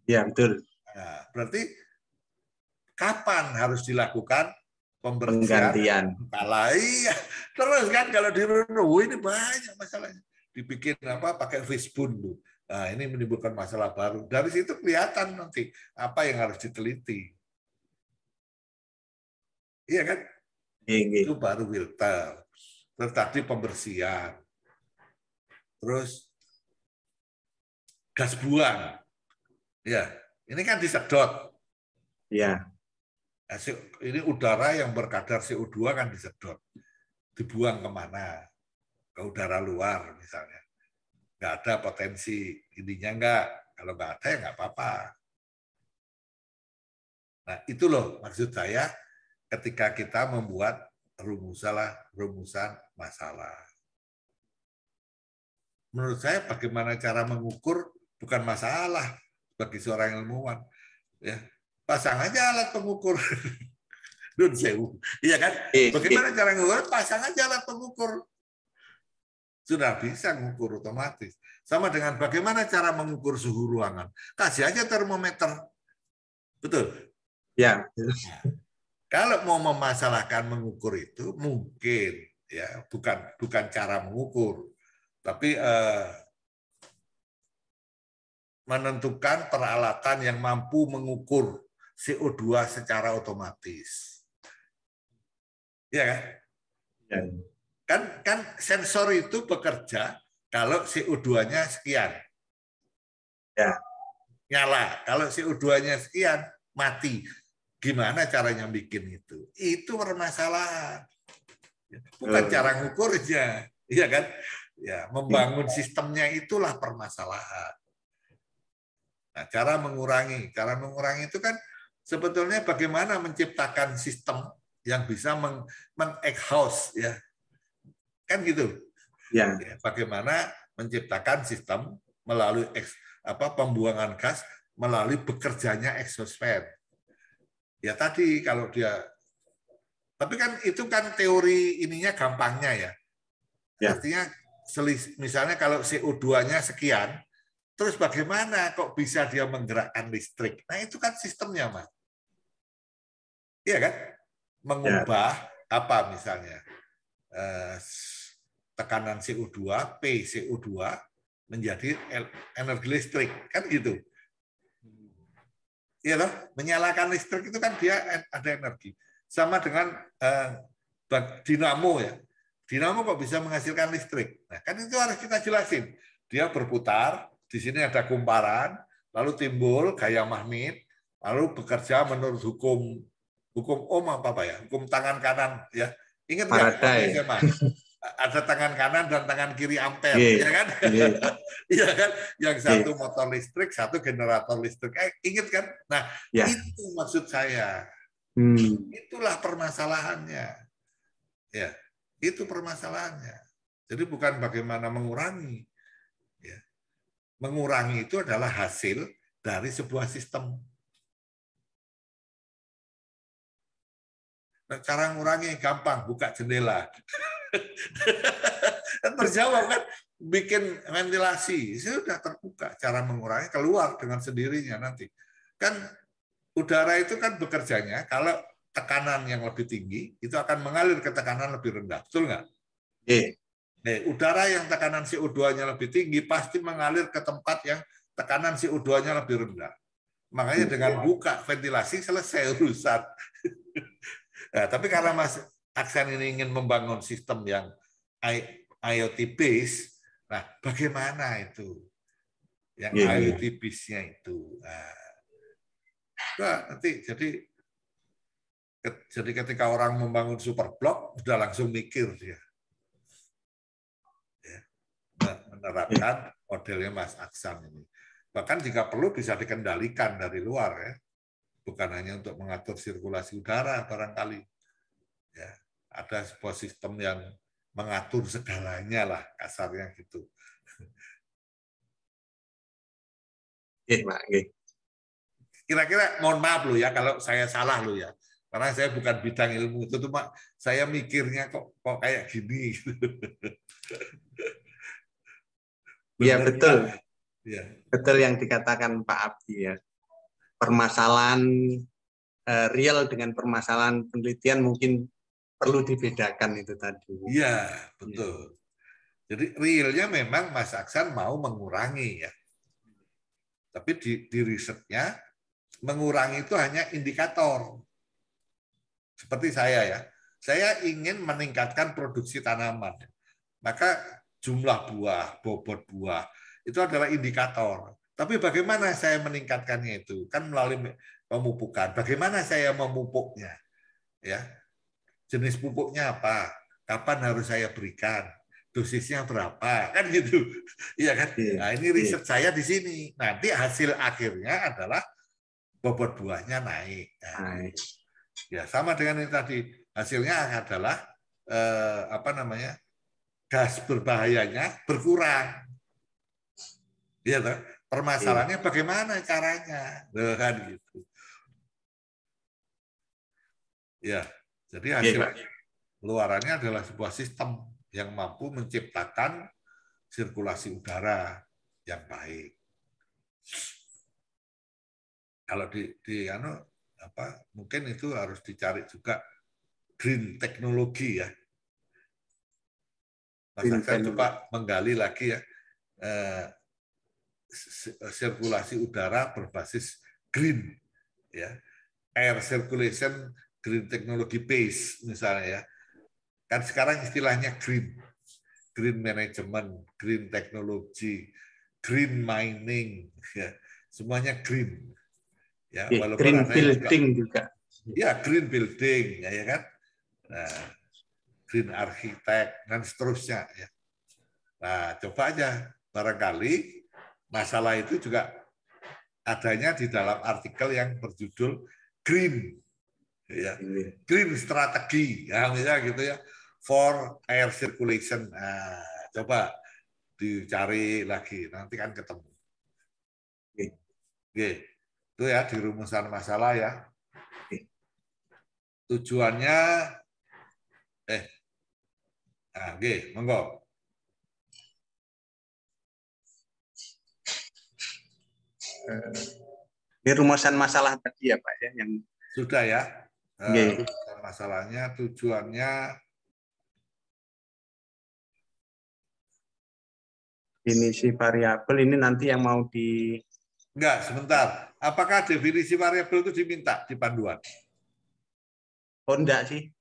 Ya, betul. Nah, berarti kapan harus dilakukan pembersihan? Penggantian. Iya. Terus kan kalau dirunut, ini banyak masalahnya. Dibikin apa? Pakai fishbone tuh. Nah, ini menimbulkan masalah baru. Dari situ kelihatan nanti apa yang harus diteliti. Iya kan? Itu baru filter. Terus tadi pembersihan. Terus gas buang. Ya, ini kan disedot. Ya. Ini udara yang berkadar CO2 kan disedot. Dibuang kemana? Ke udara luar misalnya. Nggak ada potensi ininya nggak. Kalau nggak ada ya nggak apa-apa. Nah itu loh maksud saya ketika kita membuat rumusan masalah. Menurut saya bagaimana cara mengukur bukan masalah bagi seorang ilmuwan. Ya, pasang aja alat pengukur. Nun sewu. Iya kan? Bagaimana cara mengukur? Pasang aja alat pengukur. Sudah bisa mengukur otomatis. Sama dengan bagaimana cara mengukur suhu ruangan. Kasih aja termometer. Betul? Ya. Nah, kalau mau memasalahkan mengukur itu mungkin ya bukan cara mengukur, tapi menentukan peralatan yang mampu mengukur CO2 secara otomatis. Ya kan? Ya. Kan sensor itu bekerja kalau CO2-nya sekian. Ya. Nyala. Kalau CO2-nya sekian, mati. Gimana caranya bikin itu? Itu permasalahan. Bukan cara ngukurnya. Iya kan? Ya, membangun sistemnya itulah permasalahan. Nah, cara mengurangi itu kan sebetulnya bagaimana menciptakan sistem yang bisa meng-exhaust ya. Kan gitu. Ya. Bagaimana menciptakan sistem melalui pembuangan gas melalui bekerjanya exhaust fan. Ya tadi kalau dia, tapi kan itu kan teori ininya gampangnya ya. Artinya misalnya kalau CO2-nya sekian, terus bagaimana kok bisa dia menggerakkan listrik? Nah itu kan sistemnya, Mas. Iya kan? Mengubah apa misalnya tekanan CO2, P CO2 menjadi energi listrik, kan gitu. Iya loh, menyalakan listrik itu kan dia ada energi. Sama dengan dinamo ya. Dinamo kok bisa menghasilkan listrik. Nah, kan itu harus kita jelasin. Dia berputar, di sini ada kumparan, lalu timbul gaya magnet, lalu bekerja menurut hukum Ohm apa ya? Hukum tangan kanan ya. Ingat nggak? Ada tangan kanan dan tangan kiri ampere, ya kan? Iya kan? Yang satu motor listrik, satu generator listrik. Ingat kan? Nah, itu maksud saya. Itulah permasalahannya. Ya, itu permasalahannya. Jadi bukan bagaimana mengurangi. Ya. Mengurangi itu adalah hasil dari sebuah sistem. Nah, cara mengurangi gampang, buka jendela. Terjawab kan, bikin ventilasi sudah terbuka, cara mengurangi keluar dengan sendirinya nanti kan. Udara itu kan bekerjanya kalau tekanan yang lebih tinggi itu akan mengalir ke tekanan lebih rendah, betul nggak? Udara yang tekanan CO2-nya lebih tinggi pasti mengalir ke tempat yang tekanan CO2-nya lebih rendah. Makanya dengan buka ventilasi selesai urusan. Nah, tapi karena Mas Aksan ini ingin membangun sistem yang IoT base, nah bagaimana itu? Yang IoT base-nya itu. Nah, Enggak, nanti jadi ketika orang membangun super blok udah langsung mikir dia. Ya, menerapkan modelnya Mas Aksan ini. Bahkan jika perlu bisa dikendalikan dari luar ya. Bukan hanya untuk mengatur sirkulasi udara barangkali. Ya, ada sebuah sistem yang mengatur segalanya lah kasarnya gitu. Kira-kira mohon maaf loh ya kalau saya salah loh ya. Karena saya bukan bidang ilmu itu, cuma saya mikirnya kok kayak gini. Iya betul. Ya. Betul yang dikatakan Pak Abdi ya. Permasalahan real dengan permasalahan penelitian mungkin perlu dibedakan itu tadi. Iya, betul. Jadi realnya memang Mas Aksan mau mengurangi ya. Tapi di risetnya mengurangi itu hanya indikator. Seperti saya ya. Saya ingin meningkatkan produksi tanaman. Maka jumlah buah, bobot buah itu adalah indikator. Tapi bagaimana saya meningkatkannya itu? Kan melalui pemupukan. Bagaimana saya memupuknya? Ya. Jenis pupuknya apa? Kapan harus saya berikan? Dosisnya berapa? Kan gitu. Iya kan? Nah, ini riset saya di sini. Nanti hasil akhirnya adalah bobot buahnya naik. Nah, ya sama dengan yang tadi. Hasilnya adalah gas berbahayanya berkurang. Iya toh? Permasalahannya bagaimana caranya? Kan gitu. Ya, jadi hasil keluarannya adalah sebuah sistem yang mampu menciptakan sirkulasi udara yang baik. Kalau mungkin itu harus dicari juga green teknologi ya. Mas Aksan coba menggali lagi ya sirkulasi udara berbasis green ya. Air circulation green technology base misalnya ya. Kan sekarang istilahnya green management, green technology, green mining ya. Semuanya green. Ya, walaupun green ada building juga. Ya, green building ya kan. Nah, green architect dan seterusnya ya. Nah, coba aja barangkali masalah itu juga adanya di dalam artikel yang berjudul green ya. Green strategi ya misalnya gitu ya. For air circulation. Nah, coba dicari lagi nanti kan ketemu. Oke. Itu ya di rumusan masalah ya. Tujuannya oke, monggo. Ini rumusan masalah tadi ya Pak ya yang sudah ya. Masalahnya tujuannya definisi variabel ini nanti yang mau enggak, sebentar. Apakah definisi variabel itu diminta di panduan? Oh enggak sih.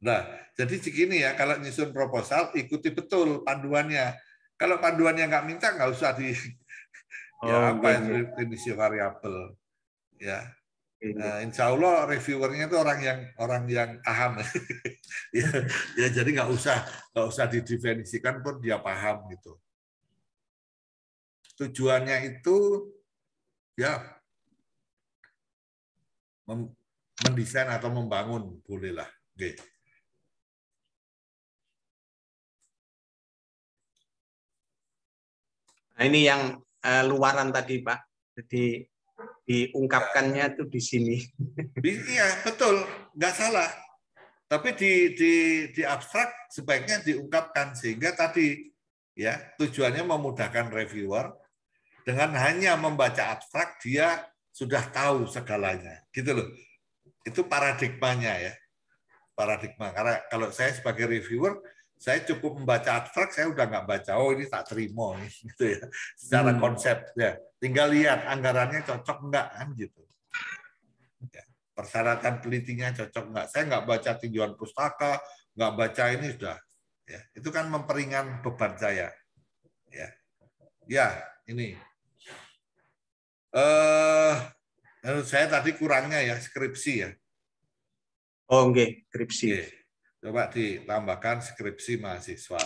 Nah, jadi segini ya, kalau nyusun proposal ikuti betul panduannya. Kalau panduannya nggak minta nggak usah definisi variabel ya. Insya Allah reviewernya itu orang yang paham ya, jadi nggak usah didefinisikan pun dia paham gitu. Tujuannya itu ya mendesain atau membangun bolehlah. Oke. Nah, ini yang luaran tadi Pak. Jadi diungkapkannya itu di sini. Iya betul, nggak salah. Tapi di abstrak sebaiknya diungkapkan sehingga tadi ya tujuannya memudahkan reviewer dengan hanya membaca abstrak dia sudah tahu segalanya, gitu loh. Itu paradigmanya ya, paradigma. Karena kalau saya sebagai reviewer saya cukup membaca abstrak, saya udah nggak baca. Oh ini tak terima gitu ya. Secara konsep ya. Tinggal lihat anggarannya cocok nggak kan gitu. Ya. Persyaratan pelitinya cocok nggak? Saya nggak baca tinjauan pustaka, nggak baca ini sudah. Ya, itu kan memperingan beban saya. Ya, ini. Saya tadi kurangnya ya skripsi ya. Oh, oke, skripsi. Oke. Coba ditambahkan skripsi mahasiswa.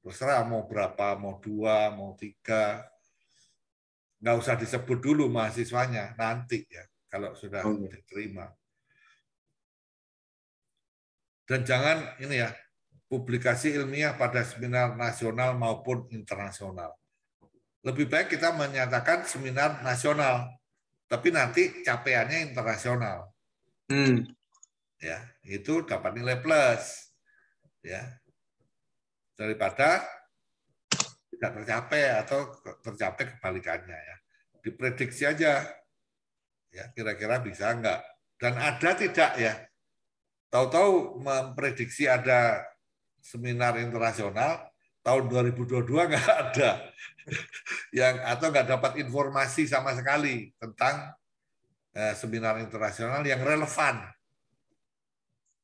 Terserah mau berapa, mau 2, mau 3. Nggak usah disebut dulu mahasiswanya, nanti ya, kalau sudah diterima. Dan jangan ini ya, publikasi ilmiah pada seminar nasional maupun internasional. Lebih baik kita menyatakan seminar nasional, tapi nanti capaiannya internasional. Ya, itu dapat nilai plus. Ya. Daripada tidak tercapai atau tercapai kebalikannya ya. Diprediksi aja. Ya, kira-kira bisa enggak. Dan ada tidak ya? Tahu-tahu memprediksi ada seminar internasional tahun 2022 nggak ada. Atau nggak dapat informasi sama sekali tentang seminar internasional yang relevan.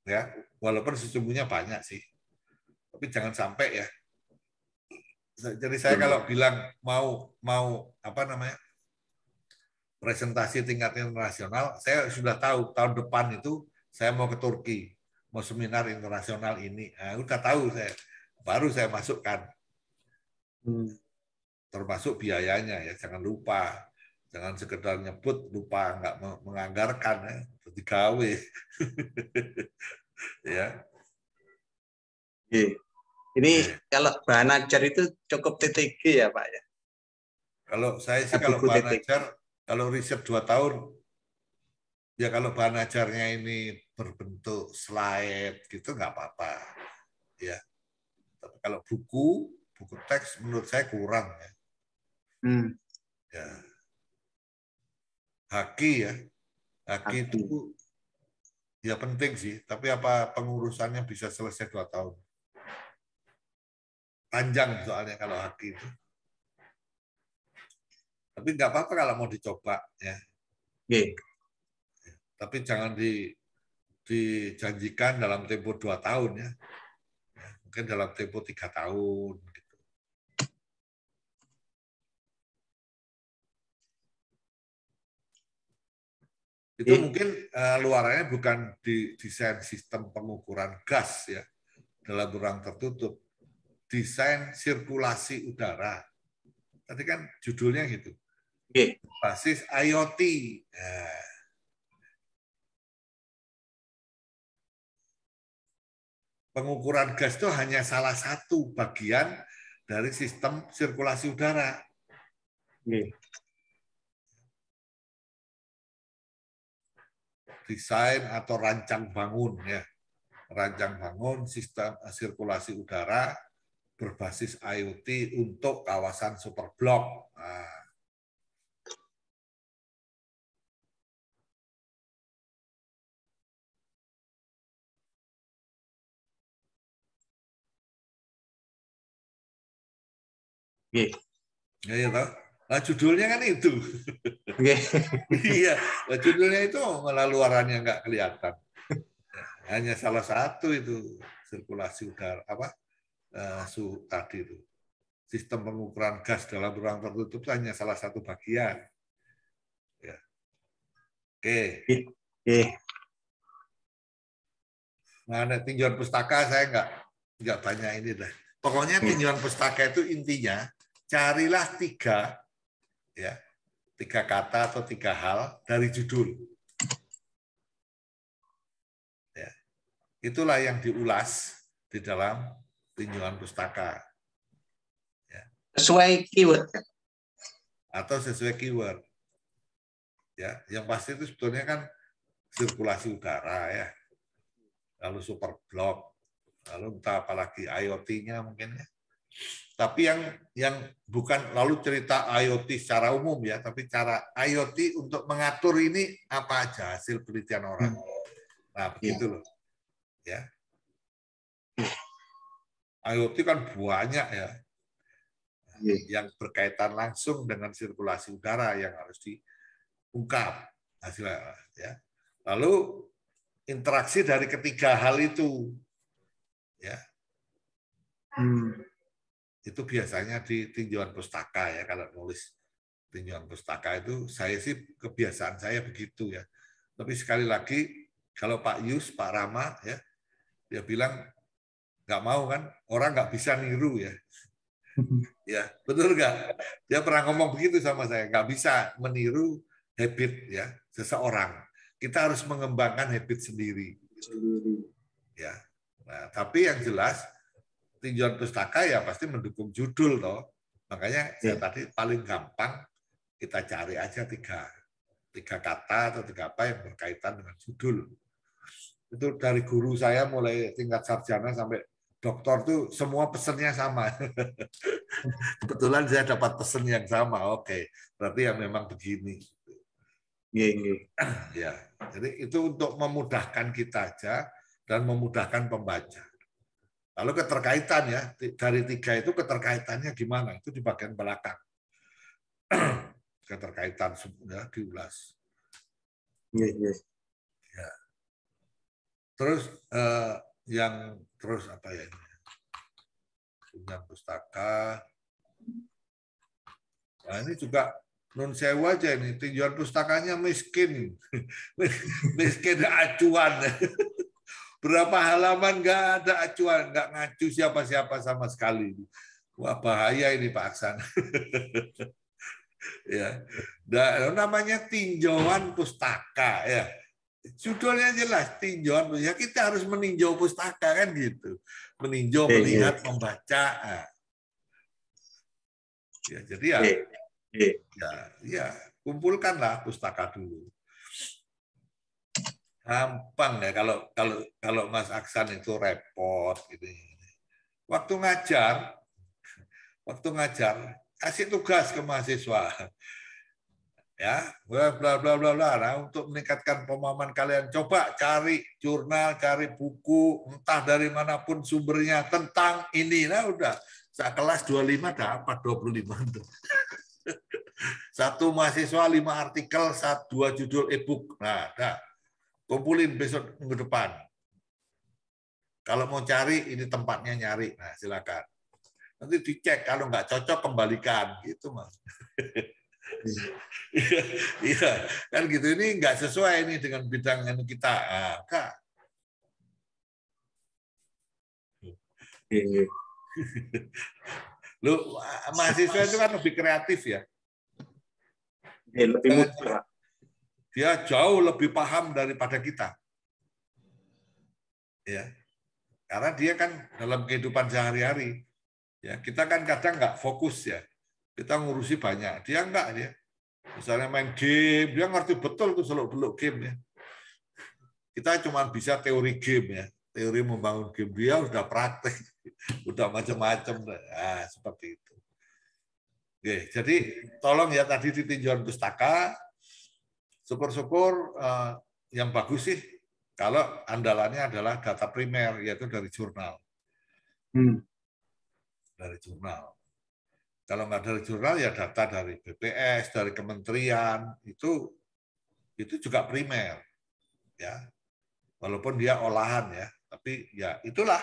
Ya, walaupun sesungguhnya banyak sih. Tapi jangan sampai ya. Jadi saya kalau bilang mau presentasi tingkat internasional, saya sudah tahu tahun depan itu saya mau ke Turki, mau seminar internasional ini. Nah, udah tahu saya, baru saya masukkan. Termasuk biayanya ya, jangan lupa. Jangan sekedar nyebut, lupa nggak menganggarkan ya, digawe. Ya. Ini kalau bahan ajar itu cukup TTG ya Pak ya? Kalau saya sih kalau bahan ajar, kalau riset 2 tahun, ya kalau bahan ajarnya ini berbentuk slide gitu nggak apa-apa. Ya. Tapi kalau buku teks menurut saya kurang ya. Ya. Haki ya. Haki itu ya penting sih, tapi apa pengurusannya bisa selesai 2 tahun. Panjang soalnya kalau haki itu. Tapi nggak apa-apa kalau mau dicoba ya. Tapi jangan dijanjikan dalam tempo 2 tahun ya. Mungkin dalam tempo 3 tahun. Gitu. Itu mungkin luarannya bukan di desain sistem pengukuran gas ya dalam ruang tertutup, desain sirkulasi udara. Tadi kan judulnya gitu. Basis IoT. Pengukuran gas itu hanya salah satu bagian dari sistem sirkulasi udara. Desain atau rancang bangun ya. Rancang bangun sistem sirkulasi udara berbasis IoT untuk kawasan superblok. Nah. Ya, ya toh. Nah, judulnya kan itu. Iya, nah, judulnya itu malah luarannya nggak kelihatan. Hanya salah satu itu sirkulasi udara suhu tadi itu. Sistem pengukuran gas dalam ruang tertutup hanya salah satu bagian. Ya. Oke. Nah, tinjauan pustaka saya nggak banyak ini dah. Pokoknya tinjauan pustaka itu intinya carilah 3 kata atau 3 hal dari judul. Ya. Itulah yang diulas di dalam tinjauan pustaka. Ya. Sesuai keyword. Atau sesuai keyword. Ya, yang pasti itu sebetulnya kan sirkulasi udara ya. Lalu superblok, lalu entah apalagi IoT-nya mungkin ya. Tapi yang bukan lalu cerita IoT secara umum ya, tapi cara IoT untuk mengatur ini apa aja hasil penelitian orang. Nah, begitu loh. Ya. IoT kan banyak ya. Yang berkaitan langsung dengan sirkulasi udara yang harus diungkap hasilnya ya. Lalu interaksi dari ketiga hal itu ya. Itu biasanya di tinjauan pustaka ya kalau nulis tinjauan pustaka itu saya sih kebiasaan saya begitu ya. Tapi sekali lagi kalau Pak Yus, Pak Rama ya, dia bilang nggak mau kan, orang nggak bisa niru ya. Ya betul nggak? Dia pernah ngomong begitu sama saya, nggak bisa meniru habit ya seseorang. Kita harus mengembangkan habit sendiri. Ya. Nah, tapi yang jelas tinjauan pustaka ya pasti mendukung judul toh. Makanya saya tadi paling gampang kita cari aja tiga kata atau tiga apa yang berkaitan dengan judul. Itu dari guru saya mulai tingkat sarjana sampai doktor tuh semua pesennya sama. Kebetulan saya dapat pesan yang sama. Oke, berarti ya memang begini. Ya, jadi itu untuk memudahkan kita aja dan memudahkan pembaca. Lalu keterkaitan ya, dari tiga itu keterkaitannya gimana? Itu di bagian belakang. Keterkaitan ya, diulas. Ya. Terus terus apa ya ini? Tinjauan pustaka. Nah ini juga nun sewu aja ini, tinjauan pustakanya miskin. Miskin acuan. Berapa halaman nggak ada acuan, nggak ngacu siapa-siapa sama sekali. Wah bahaya ini Pak Aksan. Ya, namanya tinjauan pustaka ya. Judulnya jelas tinjauan, ya kita harus meninjau pustaka kan gitu, meninjau, melihat, membaca. Ya, jadi ya kumpulkanlah pustaka dulu. Gampang ya kalau Mas Aksan itu repot gitu. Waktu ngajar kasih tugas ke mahasiswa. Ya, bla bla bla bla bla. Nah, untuk meningkatkan pemahaman kalian, coba cari jurnal, cari buku, entah dari manapun sumbernya tentang ini. Nah, udah. Saat kelas 25 dapat 25 itu. Satu mahasiswa 5 artikel, 2 judul e-book. Nah, dah. Kumpulin besok minggu depan. Kalau mau cari, ini tempatnya nyari. Nah, silakan. Nanti dicek, kalau nggak cocok kembalikan, gitu Mas. Iya, kan gitu, ini nggak sesuai ini dengan bidang yang kita. Kak. Lu mahasiswa itu kan lebih kreatif ya. Lebih mudah. Dia jauh lebih paham daripada kita. Ya. Karena dia kan dalam kehidupan sehari-hari. Ya, kita kan kadang nggak fokus ya. Kita ngurusi banyak. Dia enggak dia. Misalnya main game, dia ngerti betul tuh seluk-beluk game ya. Kita cuma bisa teori game ya. Teori membangun game, dia udah praktek. Udah macam-macam. Nah, seperti itu. Oke, jadi tolong ya tadi di tinjauan pustaka, syukur-syukur yang bagus sih kalau andalannya adalah data primer, yaitu dari jurnal. Dari jurnal. Kalau nggak dari jurnal ya data dari BPS, dari kementerian, itu juga primer. Ya. Walaupun dia olahan ya, tapi ya itulah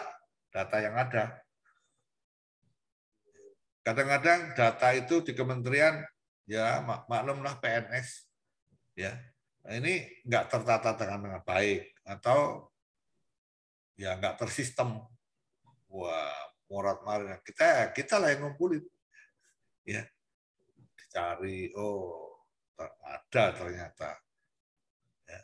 data yang ada. Kadang-kadang data itu di kementerian ya maklumlah PNS ya. Nah, ini nggak tertata dengan baik atau ya nggak tersistem. Wah, morat-marit kita lah yang ngumpulin. Ya. Dicari, oh ada ternyata. Ya.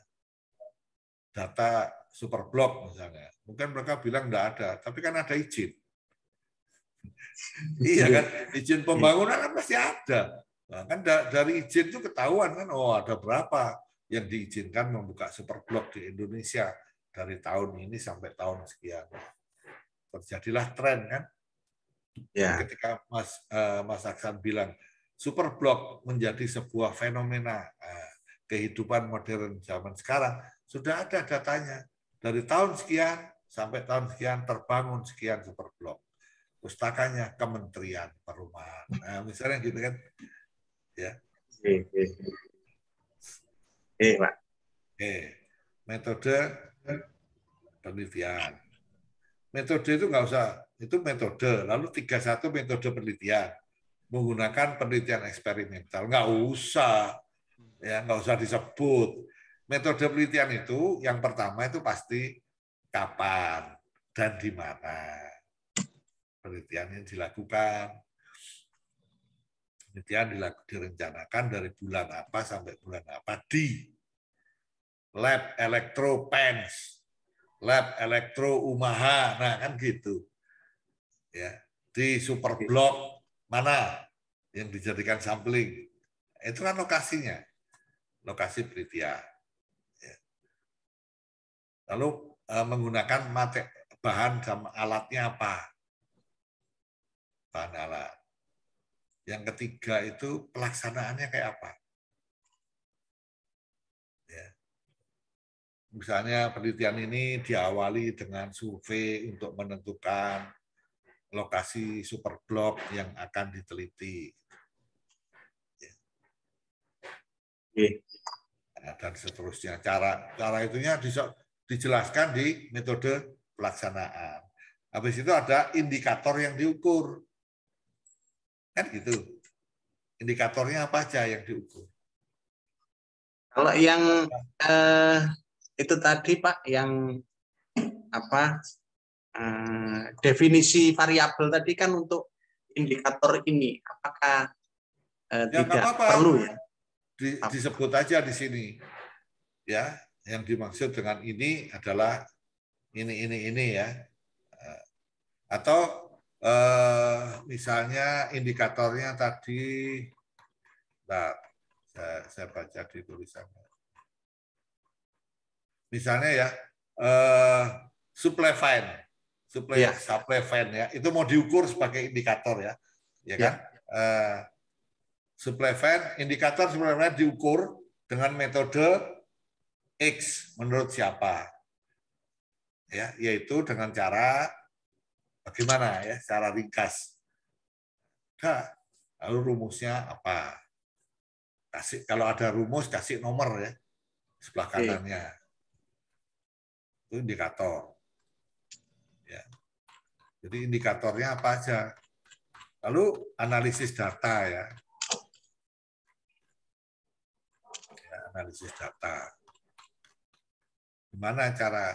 Data Superblok misalnya. Mungkin mereka bilang nggak ada, tapi kan ada izin. Iya kan, izin pembangunan kan pasti ada. Nah, kan dari izin itu ketahuan kan, oh ada berapa yang diizinkan membuka Superblok di Indonesia dari tahun ini sampai tahun sekian. Terjadilah tren kan. Ya. Ketika Mas Aksan bilang Superblok menjadi sebuah fenomena kehidupan modern zaman sekarang, sudah ada datanya. Dari tahun sekian sampai tahun sekian terbangun sekian Superblok. Pustakanya Kementerian Perumahan. Nah, misalnya gitu kan. Ya. Pak. Metode penelitian. Metode itu nggak usah, itu metode. Lalu 31 metode penelitian. menggunakan penelitian eksperimental. Nggak usah, ya nggak usah disebut. Metode penelitian itu yang pertama itu pasti kapan dan di mana penelitian yang dilakukan. Penelitian direncanakan dari bulan apa sampai bulan apa di lab elektro Pens, lab elektro Umaha, nah kan gitu. Ya, di Superblok mana yang dijadikan sampling. Itu kan lokasinya, lokasi penelitian. Ya. Lalu menggunakan bahan sama alatnya apa? Bahan alat. Yang ketiga itu pelaksanaannya kayak apa? Ya. Misalnya penelitian ini diawali dengan survei untuk menentukan lokasi superblok yang akan diteliti. Nah, dan seterusnya. Cara itunya dijelaskan di metode pelaksanaan. Habis itu ada indikator yang diukur. Kan gitu. Indikatornya apa aja yang diukur? Kalau yang itu tadi Pak, yang apa definisi variabel tadi kan untuk indikator ini, apakah tidak perlu ya? Disebut aja di sini, ya. Yang dimaksud dengan ini adalah ini ya. Atau misalnya indikatornya tadi, nah, saya baca di tulisannya. Misalnya ya, supply fan ya, itu mau diukur sebagai indikator ya, kan? Supply fan, indikator supply fan diukur dengan metode X menurut siapa? Ya, yaitu dengan cara bagaimana ya, secara ringkas. Nah, lalu rumusnya apa? Kasih, kalau ada rumus kasih nomor ya sebelah kanannya. Itu indikator. Ya. Jadi indikatornya apa aja? Lalu analisis data ya. Analisis data. Gimana cara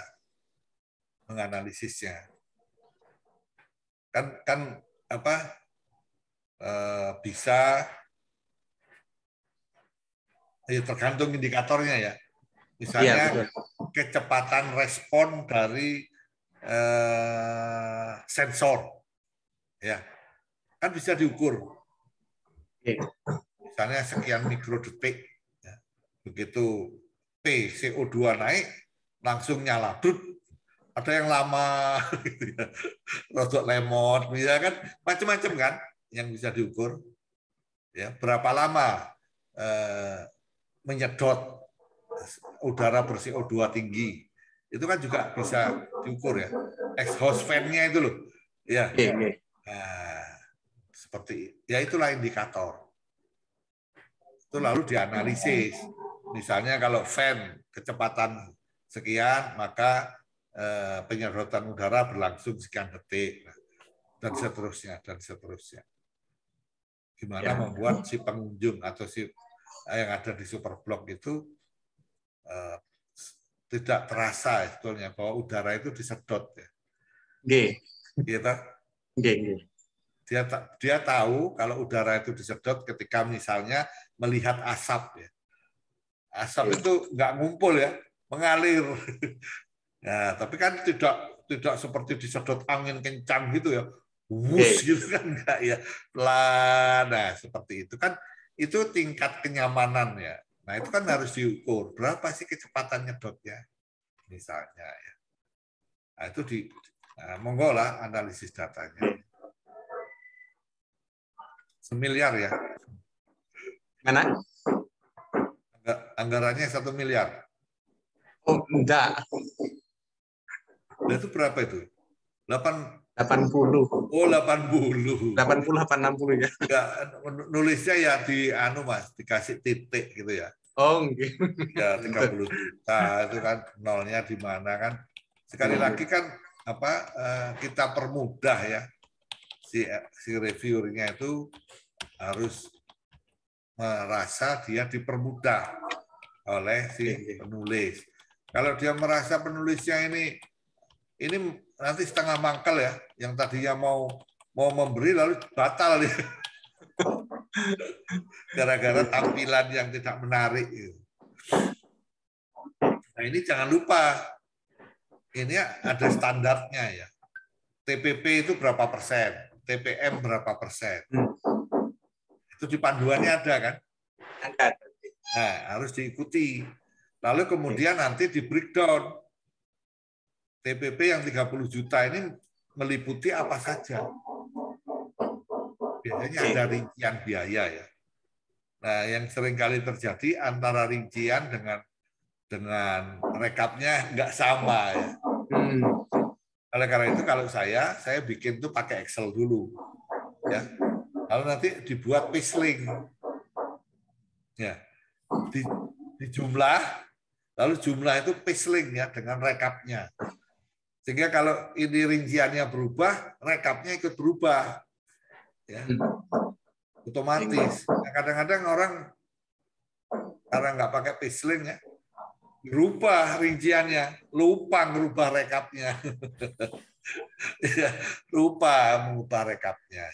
menganalisisnya? Kan apa? Bisa tergantung indikatornya ya. Misalnya kecepatan respon dari sensor, ya kan bisa diukur. Misalnya sekian mikrodetik, ya. Begitu CO2 naik, langsung nyala, ada yang lama, gitu ya. Rodok lemot, bisa kan, macam-macam kan yang bisa diukur. Ya, berapa lama menyedot udara ber-CO2 tinggi, itu kan juga bisa diukur ya. Exhaust fan-nya itu loh, ya. Nah, seperti ya itulah indikator. Itu lalu dianalisis. Misalnya kalau fan kecepatan sekian, maka penyedotan udara berlangsung sekian detik, dan seterusnya. Gimana membuat si pengunjung atau si yang ada di Superblok itu tidak terasa sebetulnya bahwa udara itu disedot ya. Gitu. Dia tahu kalau udara itu disedot ketika misalnya melihat asap ya. Asap itu nggak ngumpul ya, mengalir. Nah, tapi kan tidak seperti disedot angin kencang gitu ya. Wus gitu kan enggak ya. Pelan. Nah, seperti itu kan, itu tingkat kenyamanan ya. Nah, itu kan harus diukur. Berapa sih kecepatan nyedotnya? Misalnya ya. Nah, itu monggo lah analisis datanya. Semiliar ya. Mana? Anggarannya 1 miliar. Oh, enggak. Nah, itu berapa itu? 80. Oh, 80. 80 ya. Enggak, nulisnya ya di Mas, dikasih titik gitu ya. Oh, okay. Ya 30 juta itu kan nolnya di mana kan. Sekali lagi kan kita permudah ya si reviewernya itu harus merasa dia dipermudah oleh si penulis. Kalau dia merasa penulisnya ini nanti setengah mangkel ya, yang tadinya mau memberi lalu batal ya. Gara-gara tampilan yang tidak menarik. Nah ini jangan lupa, ini ada standarnya ya. TPP itu berapa persen, TPM berapa persen. Itu di panduannya ada kan? Ada. Nah, harus diikuti. Lalu kemudian nanti di breakdown. TPP yang 30 juta ini meliputi apa saja. Biasanya ada rincian biaya ya. Nah, yang sering kali terjadi antara rincian dengan rekapnya nggak sama ya. Oleh karena itu kalau saya bikin tuh pakai Excel dulu. Ya. Lalu nanti dibuat Pagelink. Ya. Di jumlah, lalu jumlah itu Pagelink ya dengan rekapnya. Sehingga kalau ini rinciannya berubah, rekapnya ikut berubah. Ya. Otomatis. Nah, kadang-kadang orang karena nggak pakai Pagelink ya, berubah rinciannya, lupa merubah rekapnya. Lupa mengubah rekapnya.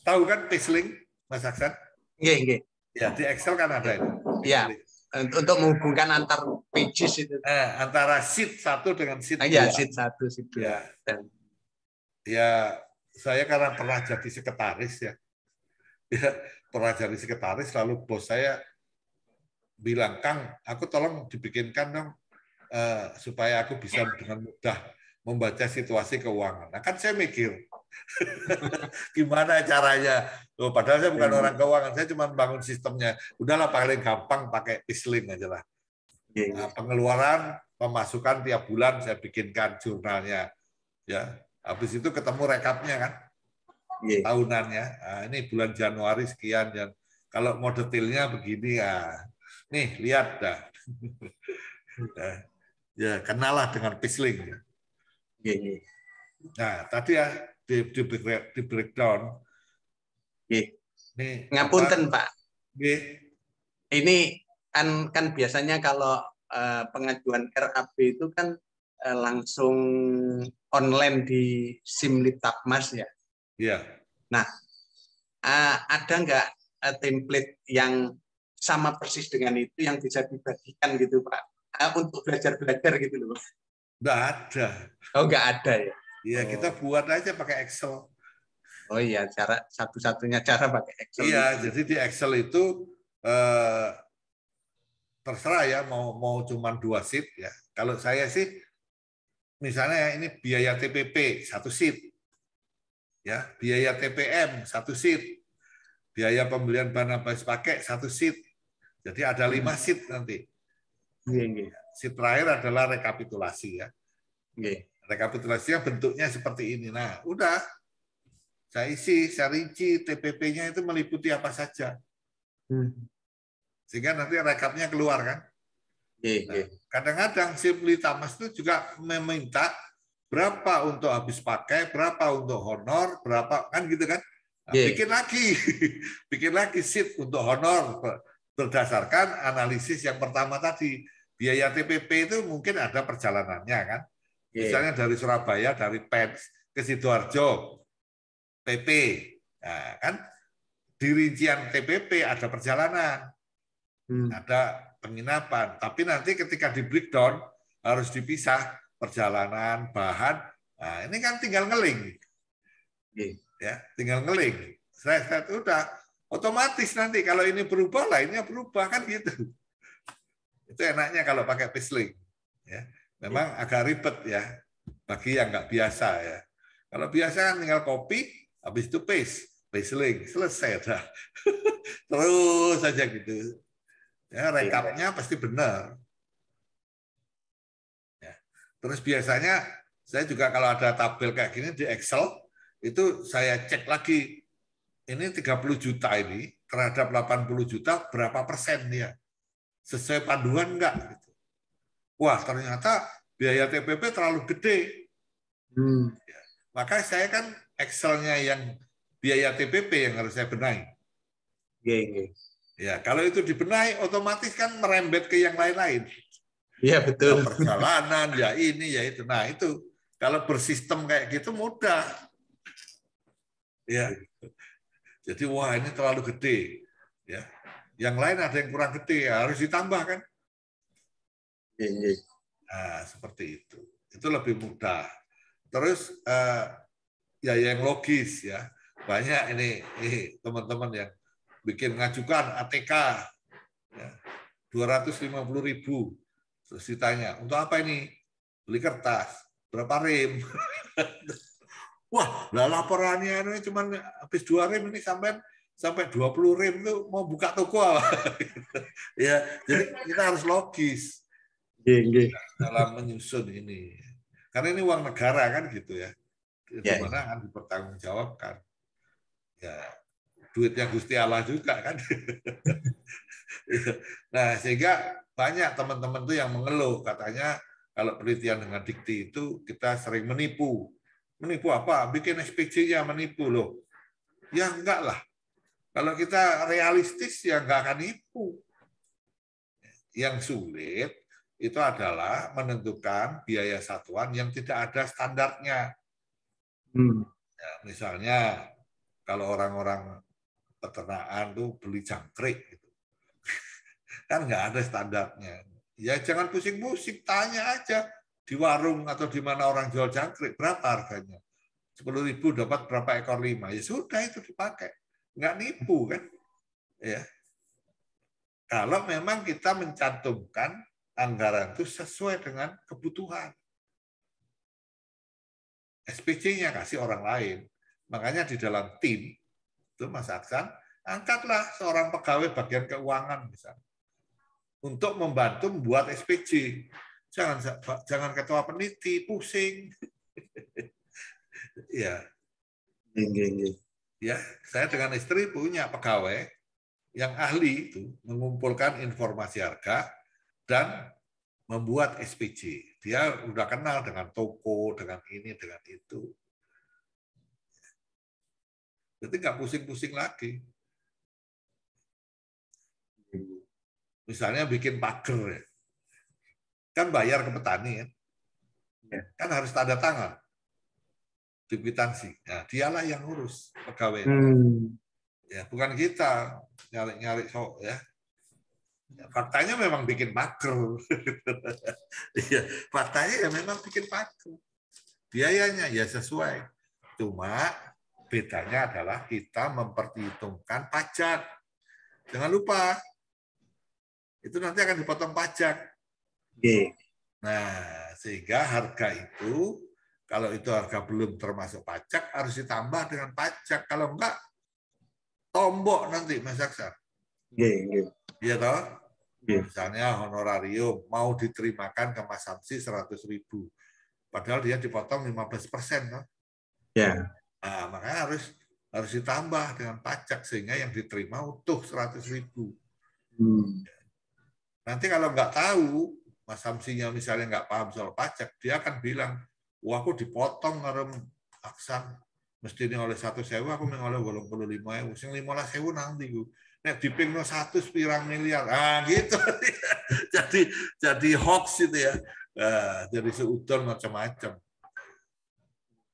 Tahu kan Pagelink, Mas Aksan? Iya. Ya, di Excel kan ada itu. Iya. Untuk menghubungkan antar pages itu. Antara sheet 1 dengan sheet 2. Iya, sheet 1, sheet 2. Ya, saya karena pernah jadi sekretaris ya. Pernah jadi sekretaris, lalu bos saya bilang, Kang, aku tolong dibikinkan dong supaya aku bisa dengan mudah membaca situasi keuangan. Nah kan saya mikir, gimana caranya? Padahal saya bukan orang keuangan, saya cuma bangun sistemnya. Udahlah paling gampang pakai Pagelink aja lah. Nah, pengeluaran, pemasukan tiap bulan saya bikinkan jurnalnya. Ya, habis itu ketemu rekapnya kan, tahunannya. Nah, ini bulan Januari sekian. Dan kalau mau detailnya begini ya, nih lihat dah. Ya kenalah dengan Pagelink. Nah tadi ya di breakdown. Ngapunten Pak. Ini kan biasanya kalau pengajuan RAB itu kan langsung online di Simlitapmas ya. Iya. Nah, ada nggak template yang sama persis dengan itu yang bisa dibagikan gitu Pak? Untuk belajar-belajar gitu loh. Nggak ada. Oh, nggak ada ya? Iya, kita buat aja pakai Excel. Oh iya, satu-satunya cara pakai Excel. Iya, jadi di Excel itu terserah ya mau cuma 2 sheet ya. Kalau saya sih misalnya ini biaya TPP 1 sheet. Ya, biaya TPM 1 sheet. Biaya pembelian bahan habis pakai 1 sheet. Jadi ada 5 sheet nanti. Sheet terakhir adalah rekapitulasi ya. Rekapitulasinya bentuknya seperti ini. Nah, udah saya isi, saya rinci TPP-nya itu meliputi apa saja. Sehingga nanti rekapnya keluar kan. Nah, kadang-kadang Simlitapmas itu juga meminta berapa untuk habis pakai, berapa untuk honor, berapa kan gitu kan. Nah, bikin lagi sheet untuk honor berdasarkan analisis yang pertama tadi. Biaya TPP itu mungkin ada perjalanannya kan. Misalnya dari Surabaya, dari PENS ke Sidoarjo, PP. Nah, kan di rincian TPP ada perjalanan, ada penginapan. Tapi nanti ketika di breakdown harus dipisah perjalanan, bahan. Nah, ini kan tinggal ngeling. Ya, tinggal ngeling. Saya udah otomatis nanti kalau ini berubah, lainnya berubah kan gitu. Itu enaknya kalau pakai Pagelink. Ya, memang agak ribet ya bagi yang nggak biasa ya. Kalau biasa kan tinggal copy, habis itu Pagelink, selesai dah. Terus saja gitu. Ya, rekapnya pasti benar. Ya. Terus biasanya saya juga kalau ada tabel kayak gini di Excel, itu saya cek lagi. Ini 30 juta ini terhadap 80 juta berapa persen dia? Sesuai panduan enggak? Gitu. Wah, ternyata biaya TPP terlalu gede. Ya. Maka saya kan Excel-nya yang biaya TPP yang harus saya benahi. Ya, kalau itu dibenahi, otomatis kan merembet ke yang lain-lain. Iya, betul. Ya, perjalanan, ya ini, ya itu. Nah, itu kalau bersistem kayak gitu mudah. Ya. Jadi wah ini terlalu gede. Ya. Yang lain ada yang kurang gede, ya, harus ditambah kan. Nah, seperti itu. Itu lebih mudah. Terus ya yang logis ya. Banyak ini teman-teman yang bikin ngajukan ATK ya, 250.000. Terus ditanya, untuk apa ini? Beli kertas. Berapa rem? Wah, lah laporannya ini cuma habis 2 rem ini sampai 20 rem itu mau buka toko apa? Ya, jadi kita harus logis dalam menyusun ini. Karena ini uang negara kan gitu ya. Di mana akan dipertanggungjawabkan. Ya, duitnya Gusti Allah juga kan. Nah, sehingga banyak teman-teman tuh yang mengeluh katanya kalau penelitian dengan dikti itu kita sering menipu. Menipu apa? Bikin SPC-nya menipu loh. Ya enggak lah. Kalau kita realistis ya enggak akan nipu. Yang sulit itu adalah menentukan biaya satuan yang tidak ada standarnya. Ya, misalnya kalau orang-orang peternakan tuh beli jangkrik gitu. Kan nggak ada standarnya. Ya jangan pusing-pusing, tanya aja di warung atau di mana orang jual jangkrik berapa harganya. 10.000 dapat berapa ekor lima. Ya sudah itu dipakai. Nggak nipu kan. Ya. Kalau memang kita mencantumkan anggaran itu sesuai dengan kebutuhan. SPC-nya kasih orang lain. Makanya di dalam tim, itu Mas Aksan, angkatlah seorang pegawai bagian keuangan misalnya. Untuk membantu membuat SPC. Jangan ketua peneliti, pusing. Ya. Ya, saya dengan istri punya pegawai yang ahli itu mengumpulkan informasi harga dan membuat SPC. Dia udah kenal dengan toko, dengan ini, dengan itu. Jadi nggak pusing-pusing lagi. Misalnya bikin pagar, ya. Kan bayar ke petani ya. Kan harus tanda tangan di kwitansi. Nah, dialah yang ngurus pegawai. Ya, bukan kita nyari-nyari sok ya. Ya, faktanya memang bikin pagar. Ya, faktanya ya memang bikin pagar. Biayanya ya sesuai. Cuma bedanya adalah kita memperhitungkan pajak. Jangan lupa itu nanti akan dipotong pajak. Nah, sehingga harga itu kalau itu harga belum termasuk pajak harus ditambah dengan pajak. Kalau enggak tombok nanti Mas Aksan. Iya toh? Misalnya honorarium mau diterimakan ke Mas Samsi 100.000. Padahal dia dipotong 15%. Toh? Ya. Nah, makanya harus ditambah dengan pajak sehingga yang diterima utuh 100.000. Nanti kalau nggak tahu, Mas Samsinya misalnya nggak paham soal pajak, dia akan bilang, wah aku dipotong ngarem Aksan, mesti ini oleh 1.000, aku mengoleh 85.000, sing 15.000 nanti gue. Nek dipingno 100 pirang miliar, gitu. jadi hoax itu ya, jadi seudon macam-macam.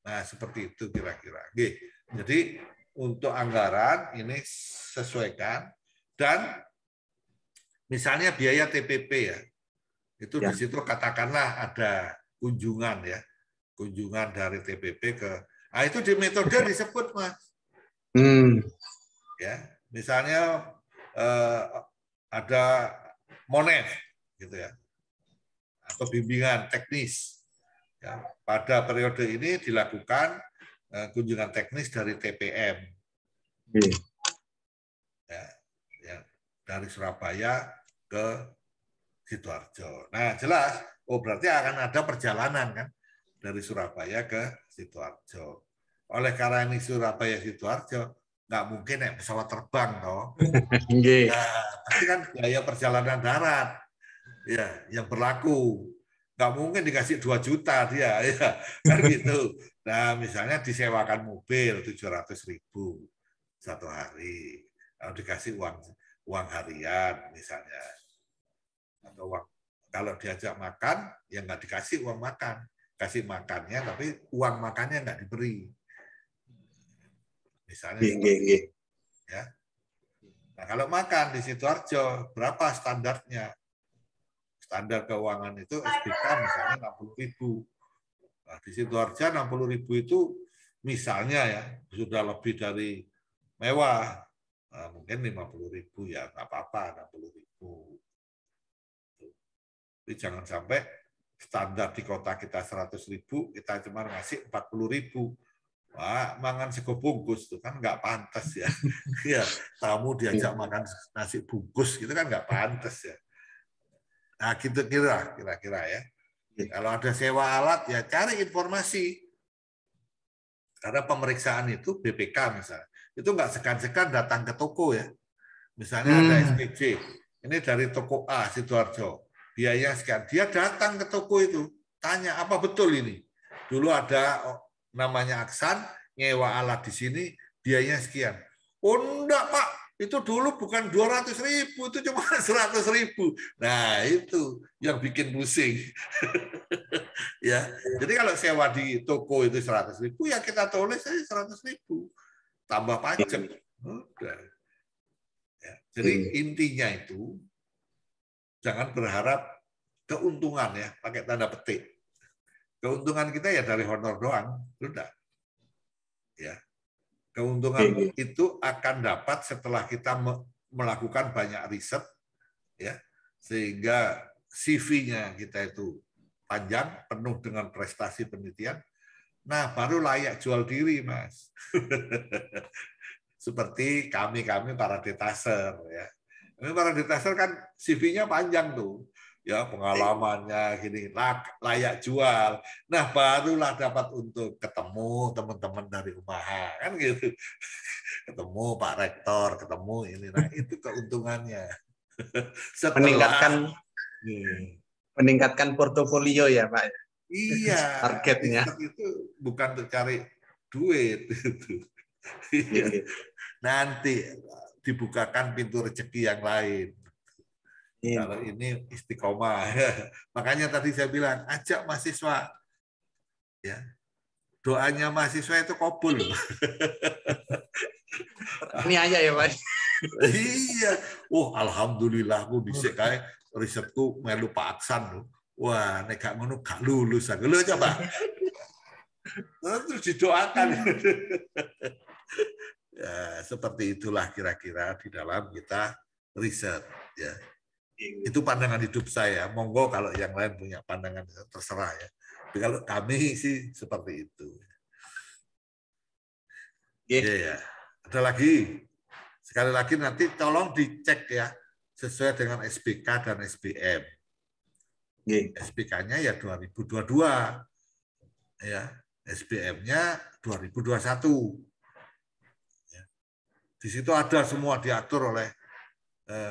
Nah seperti itu kira-kira. Jadi untuk anggaran ini sesuaikan dan misalnya biaya TPP ya, itu di situ katakanlah ada kunjungan ya, kunjungan dari TPP ke, itu di metode disebut Mas. Ya, misalnya ada monet gitu ya, atau bimbingan teknis. Ya, pada periode ini dilakukan kunjungan teknis dari TPM. Ya, dari Surabaya ke Sidoarjo. Nah, jelas, berarti akan ada perjalanan kan dari Surabaya ke Sidoarjo. Oleh karena ini Surabaya Sidoarjo, nggak mungkin naik pesawat terbang toh. Nah, pasti kan biaya perjalanan darat ya yang berlaku. Nggak mungkin dikasih 2 juta dia, ya kan gitu. Nah, misalnya disewakan mobil 700.000 satu hari. Kalau dikasih uang harian misalnya, atau uang, kalau diajak makan ya nggak dikasih uang makan, kasih makannya tapi uang makannya nggak diberi, misalnya seperti, ya. Nah, kalau makan di Sidoarjo berapa standarnya? Standar keuangan itu SPK misalnya 60.000. Nah, di Sidoarjo 60.000 itu misalnya ya sudah lebih dari mewah. Nah, mungkin 50.000 ya nggak apa-apa 60.000. Jadi jangan sampai standar di kota kita 100.000, kita cuma ngasih 40.000. Wah, mangan sego bungkus tuh kan nggak pantas ya. Ya, tamu diajak makan nasi bungkus gitu kan nggak pantas ya. Nah, gitu kira-kira ya. Kalau ada sewa alat ya cari informasi. Karena pemeriksaan itu BPK misalnya, itu nggak sekan-sekan datang ke toko ya. Misalnya ada SPJ, ini dari toko A Sidoarjo, biaya sekian. Dia datang ke toko itu, tanya apa betul ini. Dulu ada namanya Aksan, nyewa alat di sini, biayanya sekian. Oh enggak Pak, itu dulu bukan 200.000, itu cuma 100.000. Nah itu yang bikin pusing. Ya, jadi kalau sewa di toko itu 100.000, ya kita tulis aja 100.000, tambah pajak. Udah. Ya, jadi intinya itu jangan berharap keuntungan ya, pakai tanda petik. Keuntungan kita ya dari honor doang, sudah. Ya, keuntungan itu akan dapat setelah kita melakukan banyak riset, ya, sehingga CV-nya kita itu panjang, penuh dengan prestasi penelitian. Nah, baru layak jual diri, Mas. Seperti kami para detaser, ya. Ini para detaser kan CV-nya panjang tuh, ya pengalamannya gini, layak jual. Nah, barulah dapat untuk ketemu teman-teman dari UMAHA, kan gitu. Ketemu Pak Rektor, ketemu ini, nah itu keuntungannya. Setelah meningkatkan portofolio ya Pak. Iya, targetnya itu bukan untuk cari duit itu. Nanti dibukakan pintu rezeki yang lain. Kalau ini istiqomah. Makanya tadi saya bilang ajak mahasiswa. Ya. Doanya mahasiswa itu kabul. Ini aja ya Pak. Iya. Alhamdulillah aku dhisik kae risetku melu Pak Aksan. Wah, nek gak ngono gak lulus aku. Lho coba. Terus didoakan. Ya, seperti itulah kira-kira di dalam kita riset ya. Itu pandangan hidup saya. Monggo kalau yang lain punya pandangan terserah ya. Tapi kalau kami sih seperti itu. Ya. Ada lagi. Sekali lagi nanti tolong dicek ya sesuai dengan SPK dan SBM. SPK-nya ya 2022. Ya, SBM-nya 2021. Di situ ada semua diatur oleh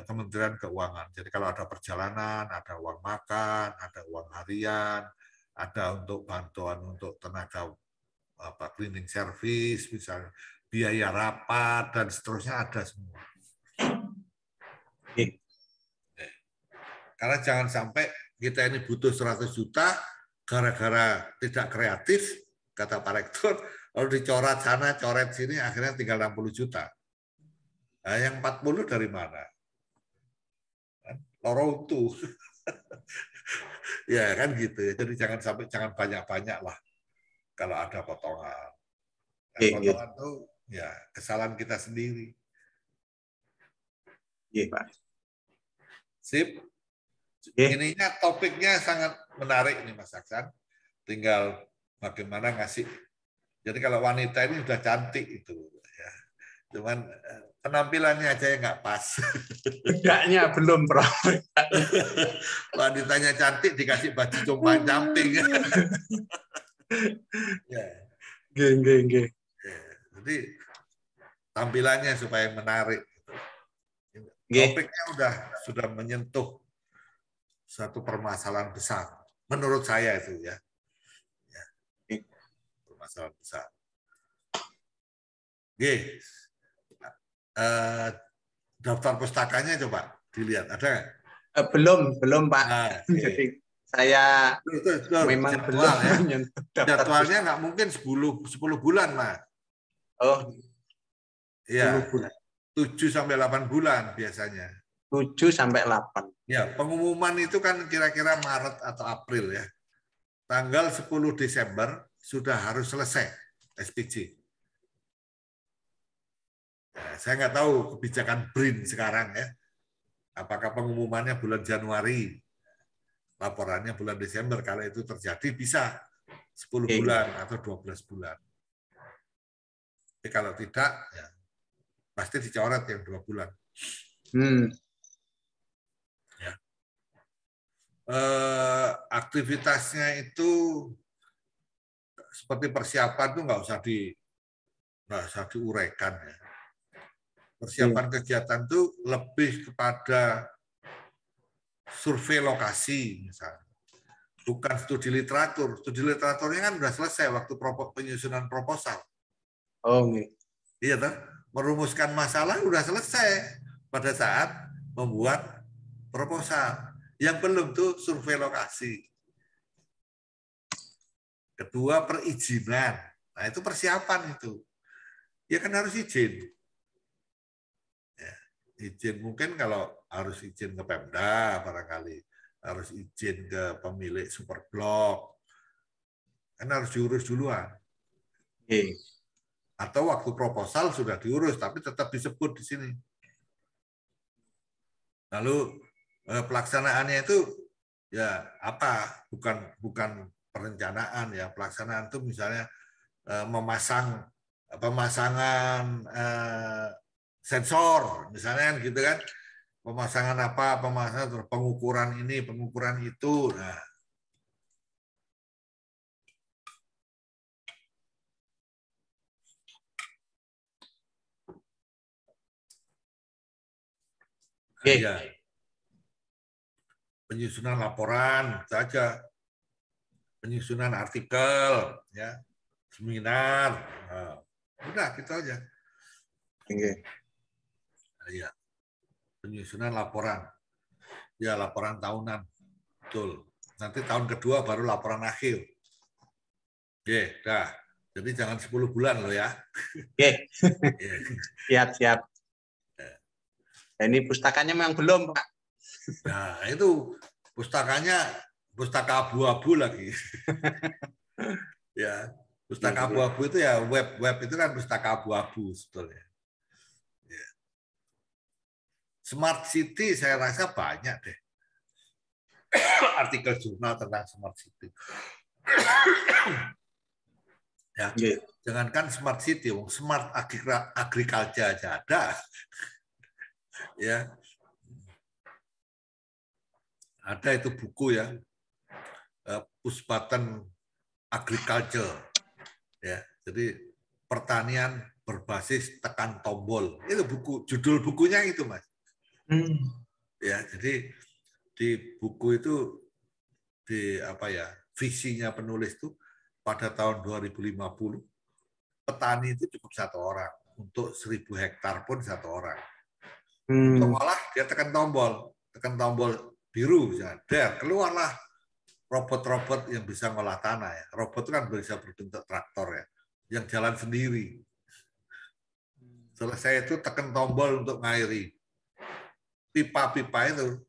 Kementerian Keuangan. Jadi kalau ada perjalanan, ada uang makan, ada uang harian, ada untuk bantuan untuk tenaga cleaning service, misalnya biaya rapat dan seterusnya ada semua. Karena jangan sampai kita ini butuh 100 juta gara-gara tidak kreatif, kata Pak Rektor, lalu dicoret sana, coret sini, akhirnya tinggal 60 juta. Nah, yang 40 dari mana? Loro itu. Ya kan gitu. Jadi jangan banyak-banyak lah kalau ada potongan. Nah, potongan itu ya kesalahan kita sendiri. Iya, Pak. Sip. Ininya topiknya sangat menarik nih Mas Aksan. Tinggal bagaimana ngasih. Jadi kalau wanita ini udah cantik itu ya. Cuman penampilannya aja yang nggak pas. Bedanya belum, Prof. Wanitanya cantik dikasih baju compang camping. Ya. Geng. Jadi tampilannya supaya menarik. Topiknya sudah menyentuh satu permasalahan besar. Menurut saya itu ya. Permasalahan besar. daftar pustakanya coba dilihat, ada nggak? Belum Pak. Nah, Jadi saya itu memang jadwal belum ya. menyentuh daftar Jadwalnya nggak mungkin 10 bulan, Mas. Oh, 10 Iya, bulan. 7 sampai 8 bulan biasanya. 7 sampai 8. Ya, pengumuman itu kan kira-kira Maret atau April ya. Tanggal 10 Desember sudah harus selesai SPJ. Ya, saya nggak tahu kebijakan BRIN sekarang ya. Apakah pengumumannya bulan Januari, laporannya bulan Desember. Kalau itu terjadi bisa 10 bulan atau 12 bulan. Tapi kalau tidak, ya pasti dicoret yang 2 bulan. Ya. Aktivitasnya itu seperti persiapan tuh nggak usah diuraikan ya. Persiapan kegiatan tuh lebih kepada survei lokasi misalnya, bukan studi literatur. Studi literaturnya kan udah selesai waktu penyusunan proposal. Oh, iya toh, merumuskan masalah udah selesai pada saat membuat proposal. Yang belum tuh survei lokasi. Kedua, perizinan. Nah, itu persiapan itu. Ya kan harus izin. Ya, izin mungkin kalau harus izin ke Pemda barangkali, harus izin ke pemilik superblok. Kan harus diurus duluan. Atau waktu proposal sudah diurus tapi tetap disebut di sini. Lalu pelaksanaannya itu ya apa? Bukan perencanaan ya, pelaksanaan itu misalnya pemasangan sensor misalnya gitu kan, pemasangan apa, pemasangan pengukuran ini, pengukuran itu. Nah, ya penyusunan laporan saja, penyusunan artikel ya, seminar, udah gitu aja. Ya, penyusunan laporan, ya laporan tahunan, betul. Nanti tahun kedua baru laporan akhir. Oke, dah. Jadi jangan 10 bulan loh ya. Oke. Siap. Nah, ini pustakanya memang belum, Pak. Nah, itu pustaka abu-abu lagi. Ya, pustaka abu-abu itu ya web itu kan pustaka abu-abu sebetulnya. Ya. Smart City saya rasa banyak deh. Artikel jurnal tentang Smart City. Ya, jangankan Smart City, Smart Agriculture aja ada. Ya, ada itu buku ya, Puspaten Agriculture. Ya, jadi pertanian berbasis tekan tombol. Itu judul bukunya itu, Mas. Ya, jadi di buku itu visinya penulis itu pada tahun 2050 petani itu cukup 1 orang, untuk 1.000 hektar pun 1 orang. Untuk olah dia tekan tombol biru, keluarlah robot-robot yang bisa ngolah tanah ya. Robot itu kan bisa berbentuk traktor ya, yang jalan sendiri. Selesai itu tekan tombol untuk ngairi. Pipa-pipa itu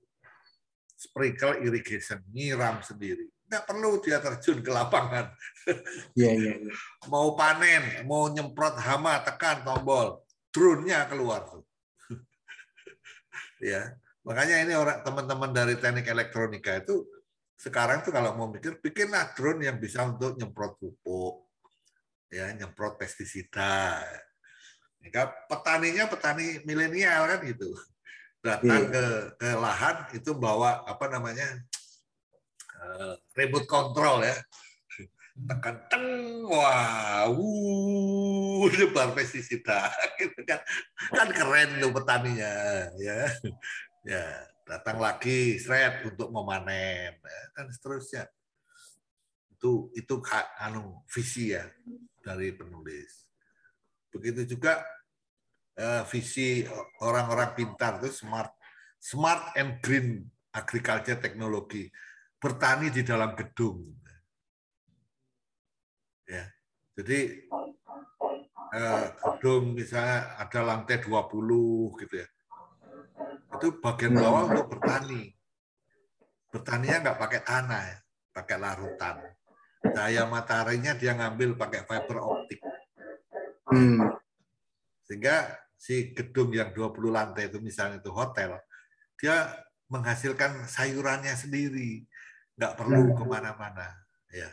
sprinkle irrigation, nyiram sendiri. Nggak perlu dia terjun ke lapangan. Iya. Mau panen, mau nyemprot hama, tekan tombol, drone-nya keluar tuh. Ya, makanya ini teman-teman dari teknik elektronika itu sekarang tuh kalau mau mikir, bikinlah drone yang bisa untuk nyemprot pupuk, ya, nyemprot pestisida. Petaninya petani milenial kan gitu, datang ke lahan itu bawa remote control ya, tekan nyebar pestisida gitu kan keren tuh petaninya ya datang lagi untuk memanen dan seterusnya. Itu visi ya dari penulis. Begitu juga visi orang-orang pintar itu smart and green agriculture teknologi, bertani di dalam gedung. Ya, jadi gedung misalnya ada lantai 20 gitu ya. Itu bagian bawah untuk bertani. Bertaninya nggak pakai tanah ya, pakai larutan. Cahaya mataharinya dia ngambil pakai fiber optik. Sehingga si gedung yang 20 lantai itu misalnya itu hotel, dia menghasilkan sayurannya sendiri, nggak perlu kemana-mana. Ya.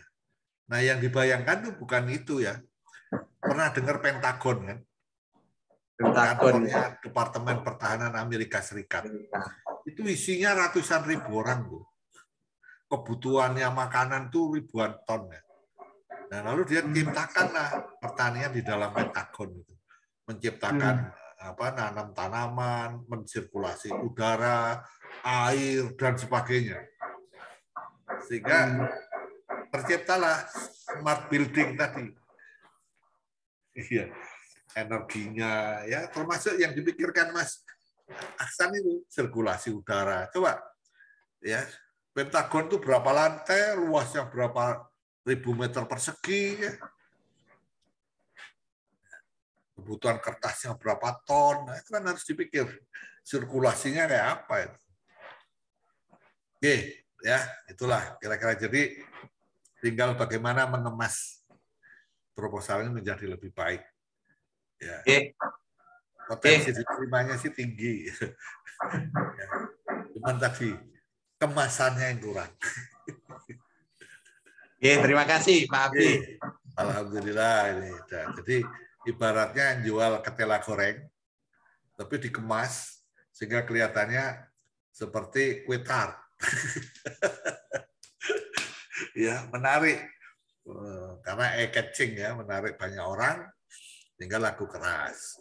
Nah yang dibayangkan tuh bukan itu ya. Pernah dengar Pentagon kan? Kantornya Departemen Pertahanan Amerika Serikat. Itu isinya ratusan ribu orang tuh. Kebutuhannya makanan tuh ribuan ton ya. Nah, lalu dia ciptakanlah pertanian di dalam Pentagon itu. Menciptakan nanam tanaman, mensirkulasi udara, air dan sebagainya. Sehingga terciptalah smart building tadi. Iya. Energinya ya termasuk yang dipikirkan Mas Aksan itu sirkulasi udara. Coba ya, Pentagon itu berapa lantai, luasnya berapa ribu meter persegi ya. Kebutuhan kertasnya berapa ton, nah, itu kan harus dipikir sirkulasinya kayak apa itu. Oke, ya itulah kira-kira. Jadi tinggal bagaimana mengemas proposal ini menjadi lebih baik. Ya. Potensi diterimanya sih tinggi. Ya. Cuman tadi kemasannya yang kurang. Terima kasih Pak Abdi. Alhamdulillah ini. Jadi ibaratnya jual ketela goreng, tapi dikemas sehingga kelihatannya seperti kue tart. Ya, menarik. Karena eye-catching ya, menarik banyak orang, tinggal laku keras.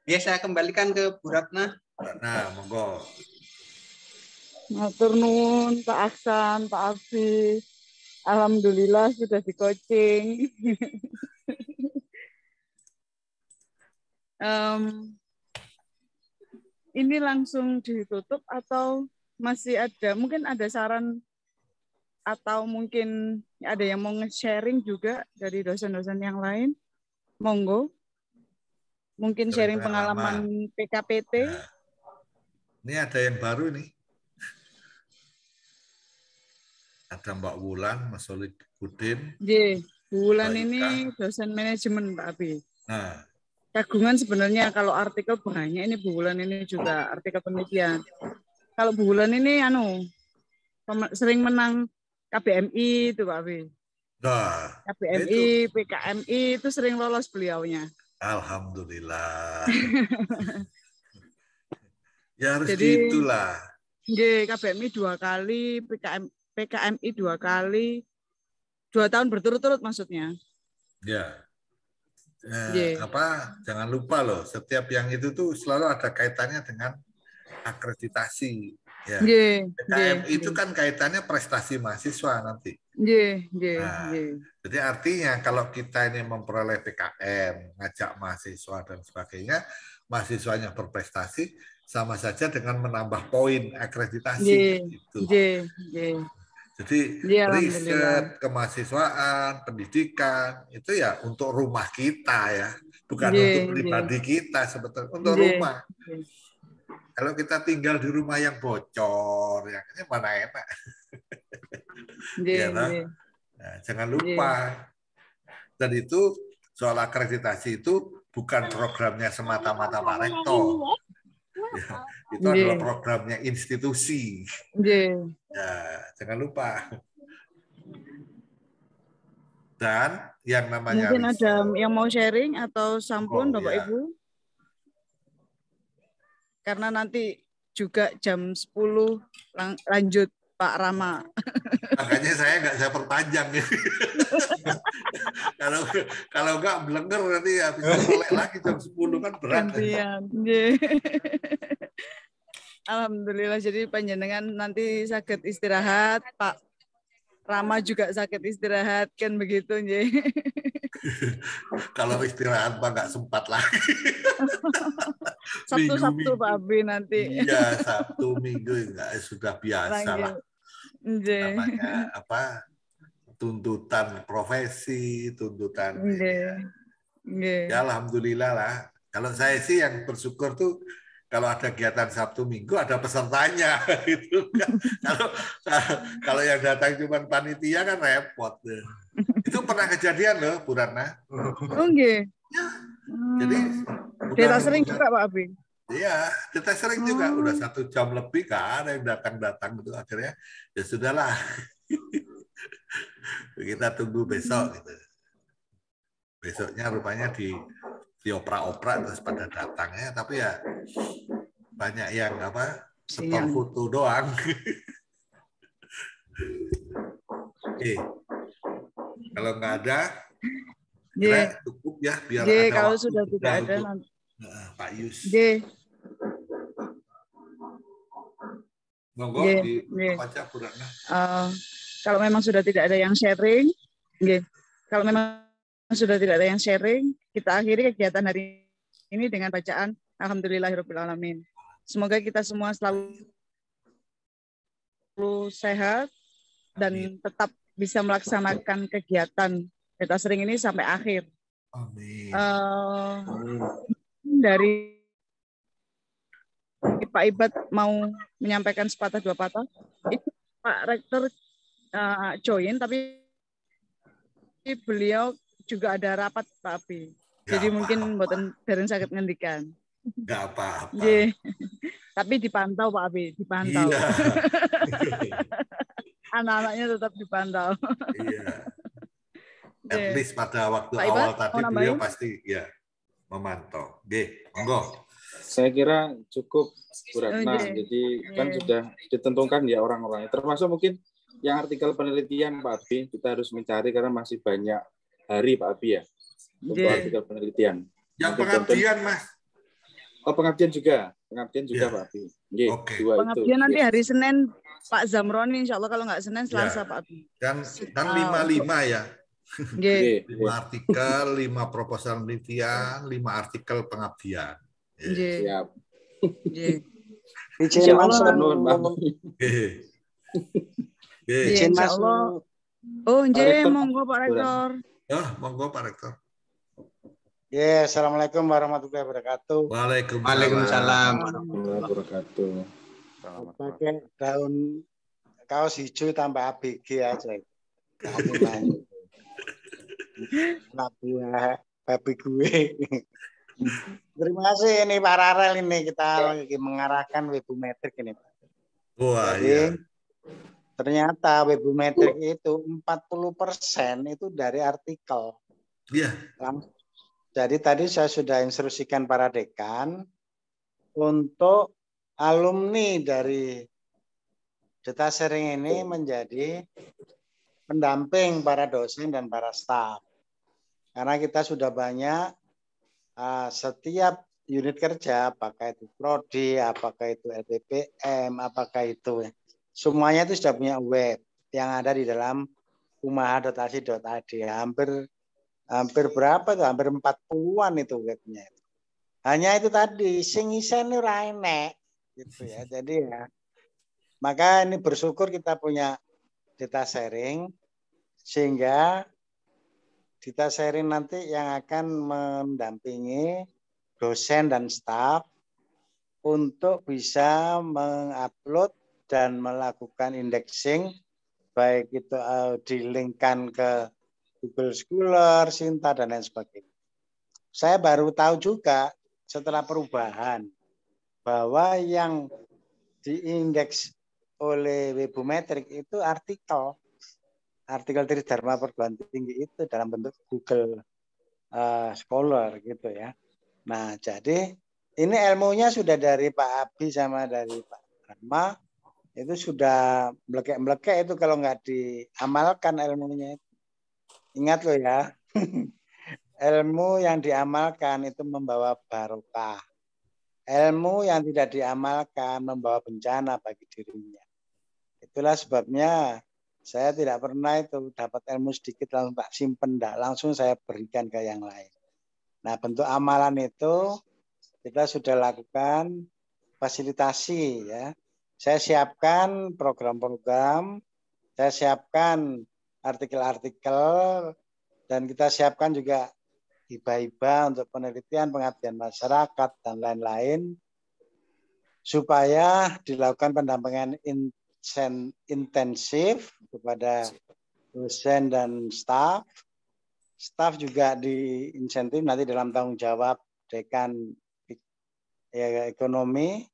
Saya kembalikan ke Bu Ratna. Nah, monggo. Matur nuwun Pak Aksan, Pak Abdi. Alhamdulillah sudah di coaching. Ini langsung ditutup atau masih ada? Mungkin ada saran atau mungkin ada yang mau nge-sharing juga dari dosen-dosen yang lain? Monggo. Mungkin sharing pengalaman PKPT. Nah, ini ada yang baru nih. Ada Mbak Wulan, Mas Solid Budin. Bu Wulan ini dosen manajemen Pak Abi. Nah. Kagungan sebenarnya kalau artikel banyak, ini Bu Wulan ini juga artikel penelitian. Kalau Bu Wulan ini sering menang KBMI itu Pak Abi. Nah, KBMI, itu. PKMI itu sering lolos beliaunya. Alhamdulillah. Ya harus gitulah. KBMI 2 kali, PKMI 2 kali, 2 tahun berturut-turut maksudnya. Ya. Jangan lupa loh, setiap yang itu tuh selalu ada kaitannya dengan akreditasi. Ya. PKMI itu kan kaitannya prestasi mahasiswa nanti. Jadi artinya kalau kita ini memperoleh PKM, ngajak mahasiswa dan sebagainya, mahasiswanya berprestasi, sama saja dengan menambah poin akreditasi. Jadi riset, kemahasiswaan, pendidikan itu ya untuk rumah kita ya, bukan untuk pribadi kita sebetulnya, untuk rumah. Kalau kita tinggal di rumah yang bocor, yang ini mana enak. Nah, jangan lupa. Dan itu soal akreditasi itu bukan programnya semata-mata Pak Rektor. Ya, itu adalah programnya institusi. Ya, jangan lupa. Dan yang namanya mungkin ada yang mau sharing atau sampun Bapak Ibu? Karena nanti juga jam 10 lanjut Pak Rama. Makanya saya perpanjang. Kalau nggak blenger nanti habis melek lagi jam 10 kan berat. Alhamdulillah, jadi panjenengan nanti sakit istirahat, Pak Rama juga sakit istirahat kan begitu. Kalau istirahat mah nggak sempat lagi. Sabtu Pak Abi nanti. Iya, Sabtu Minggu enggak, sudah biasa lah. Namanya apa? Tuntutan profesi, tuntutan. Ya, Alhamdulillah lah. Kalau saya sih yang bersyukur tuh kalau ada kegiatan Sabtu Minggu ada pesertanya gitu. Kalau yang datang cuma panitia kan repot. Itu pernah kejadian loh, Bu Ratna. Oh nggih. Ya. Jadi kita sering juga Pak Abi. Iya, kita sering juga. Udah 1 jam lebih kan ada yang datang gitu. Akhirnya ya sudahlah. Kita tunggu besok gitu. Besoknya rupanya dioprak-oprak terus pada datangnya, tapi ya banyak yang apa setor foto doang. Oke, kalau nggak ada, cukup ya biar ada kalau waktu sudah tidak ada nanti. Pak Yus. Monggo dibaca Bu Ratna. Kalau memang sudah tidak ada yang sharing, kalau memang sudah tidak ada yang sharing, kita akhiri kegiatan hari ini dengan bacaan Alhamdulillahirrahmanirrahim. Semoga kita semua selalu sehat dan tetap bisa melaksanakan kegiatan data sharing ini sampai akhir. Amin. Dari Pak Ibad mau menyampaikan sepatah dua patah. Itu Pak Rektor join, tapi beliau juga ada rapat Pak Abi. Jadi mungkin buatan Darren sakit ngendikan. Enggak apa-apa. Tapi dipantau Pak Abi, dipantau. Iya. Anak-anaknya tetap dipantau. Iya. At least pada waktu Pak awal Ibad, tadi beliau pasti ya memantau. Monggo. Saya kira cukup Bu Ratna. Jadi kan sudah ditentukan ya orang-orangnya. Termasuk mungkin yang artikel penelitian Pak Abi, kita harus mencari karena masih banyak hari Pak Abi ya untuk artikel penelitian. Yang pengabdian Mas. Oh pengabdian juga Pak Abi. Pengabdian nanti hari Senin Pak Zamroni, insya Allah kalau nggak Senin Selasa Pak Abi. Kan 5 ya. 5 artikel, 5 proposal penelitian, 5 artikel pengabdian. Siap. Insya Allah. Oh, monggo Pak Rektor. Monggo Pak Rektor. Assalamualaikum warahmatullahi wabarakatuh. Waalaikumsalam warahmatullahi wabarakatuh. Pakai daun kaos hijau tambah ABG aja. Kamu nanya. Buah babi gue. Terima kasih ini Pak Rarel, ini kita lagi mengarahkan webometrik ini Pak. Wah, jadi ternyata webometrik itu 40% itu dari artikel. Iya. Jadi tadi saya sudah instruksikan para dekan untuk alumni dari data sharing ini menjadi pendamping para dosen dan para staf. Karena kita sudah banyak setiap unit kerja, apakah itu prodi, apakah itu LPPM, apakah itu semuanya itu sudah punya web yang ada di dalam kumaha.ac.id. Hampir berapa tuh? Hampir 40-an itu webnya. Hanya itu tadi, sing isen ora enek gitu ya. Jadi ya, maka ini bersyukur kita punya data sharing sehingga data sharing nanti yang akan mendampingi dosen dan staf untuk bisa mengupload dan melakukan indexing, baik itu di-linkkan ke Google Scholar, Sinta, dan lain sebagainya. Saya baru tahu juga setelah perubahan bahwa yang diindeks oleh webometrik itu artikel Tridharma Perguruan Tinggi itu dalam bentuk Google Scholar gitu ya. Nah, jadi ini ilmunya sudah dari Pak Abi sama dari Pak Rama, itu sudah melekek-melekek itu kalau nggak diamalkan ilmunya itu. Ingat loh ya, ilmu yang diamalkan itu membawa barokah. Ilmu yang tidak diamalkan membawa bencana bagi dirinya. Itulah sebabnya Saya tidak pernah itu dapat ilmu sedikit langsung tak simpen, langsung saya berikan ke yang lain. Nah, bentuk amalan itu kita sudah lakukan fasilitasi ya. Saya siapkan program-program, saya siapkan artikel-artikel, dan kita siapkan juga hibah-hibah untuk penelitian, pengabdian masyarakat, dan lain-lain, supaya dilakukan pendampingan intensif kepada dosen dan staf. Staf juga diinsentif nanti dalam tanggung jawab dekan ya, ekonomi.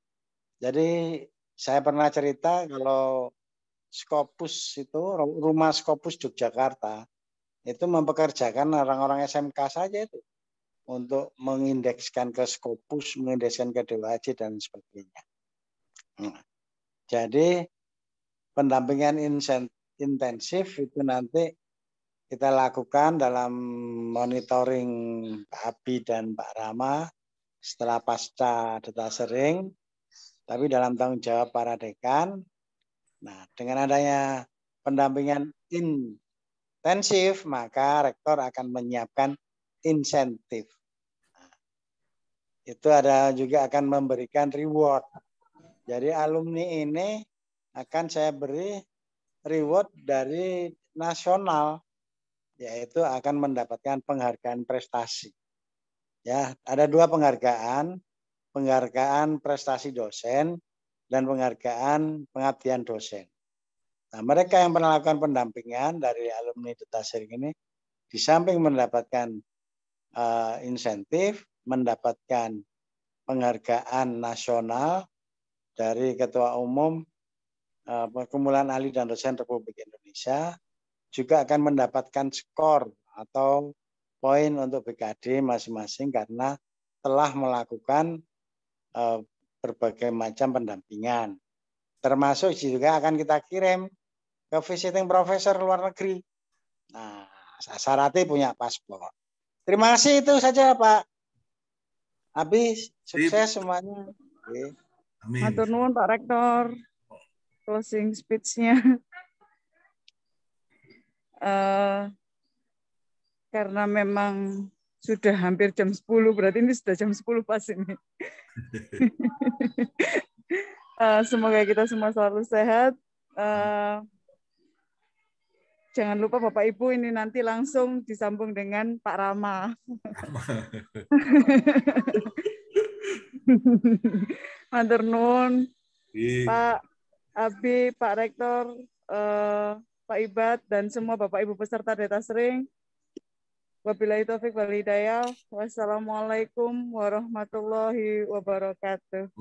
Jadi saya pernah cerita kalau Scopus itu, rumah Scopus Yogyakarta, itu mempekerjakan orang-orang SMK saja itu untuk mengindekskan ke Scopus, mengindekskan ke DWAJ dan sebagainya. Jadi pendampingan intensif itu nanti kita lakukan dalam monitoring Pak Abi dan Pak Rama setelah pasca data sering, tapi dalam tanggung jawab para dekan. Nah, dengan adanya pendampingan intensif, maka rektor akan menyiapkan insentif. Nah, itu ada juga akan memberikan reward. Jadi alumni ini akan saya beri reward dari nasional, yaitu akan mendapatkan penghargaan prestasi. Ya, ada 2 penghargaan, penghargaan prestasi dosen dan penghargaan pengabdian dosen. Nah, mereka yang melakukan pendampingan dari alumni Duta Sering ini, di samping mendapatkan insentif, mendapatkan penghargaan nasional dari Ketua Umum Perkumpulan Ahli dan Dosen Republik Indonesia, juga akan mendapatkan skor atau poin untuk BKD masing-masing karena telah melakukan berbagai macam pendampingan. Termasuk juga akan kita kirim ke visiting professor luar negeri. Nah, syaratnya punya paspor. Terima kasih, itu saja Pak. Habis, sukses semuanya. Oke. Amin. Matur nuwun Pak Rektor. Closing speech-nya. Karena memang sudah hampir jam 10, berarti ini sudah jam 10 pas ini. Semoga kita semua selalu sehat. Jangan lupa Bapak Ibu ini nanti langsung disambung dengan Pak Rama. Matur nuwun. Pak Abi, Pak Rektor, Pak Ibad, dan semua Bapak Ibu peserta data sering. Wabillahi taufiq wal hidayah. Wassalamualaikum warahmatullahi wabarakatuh.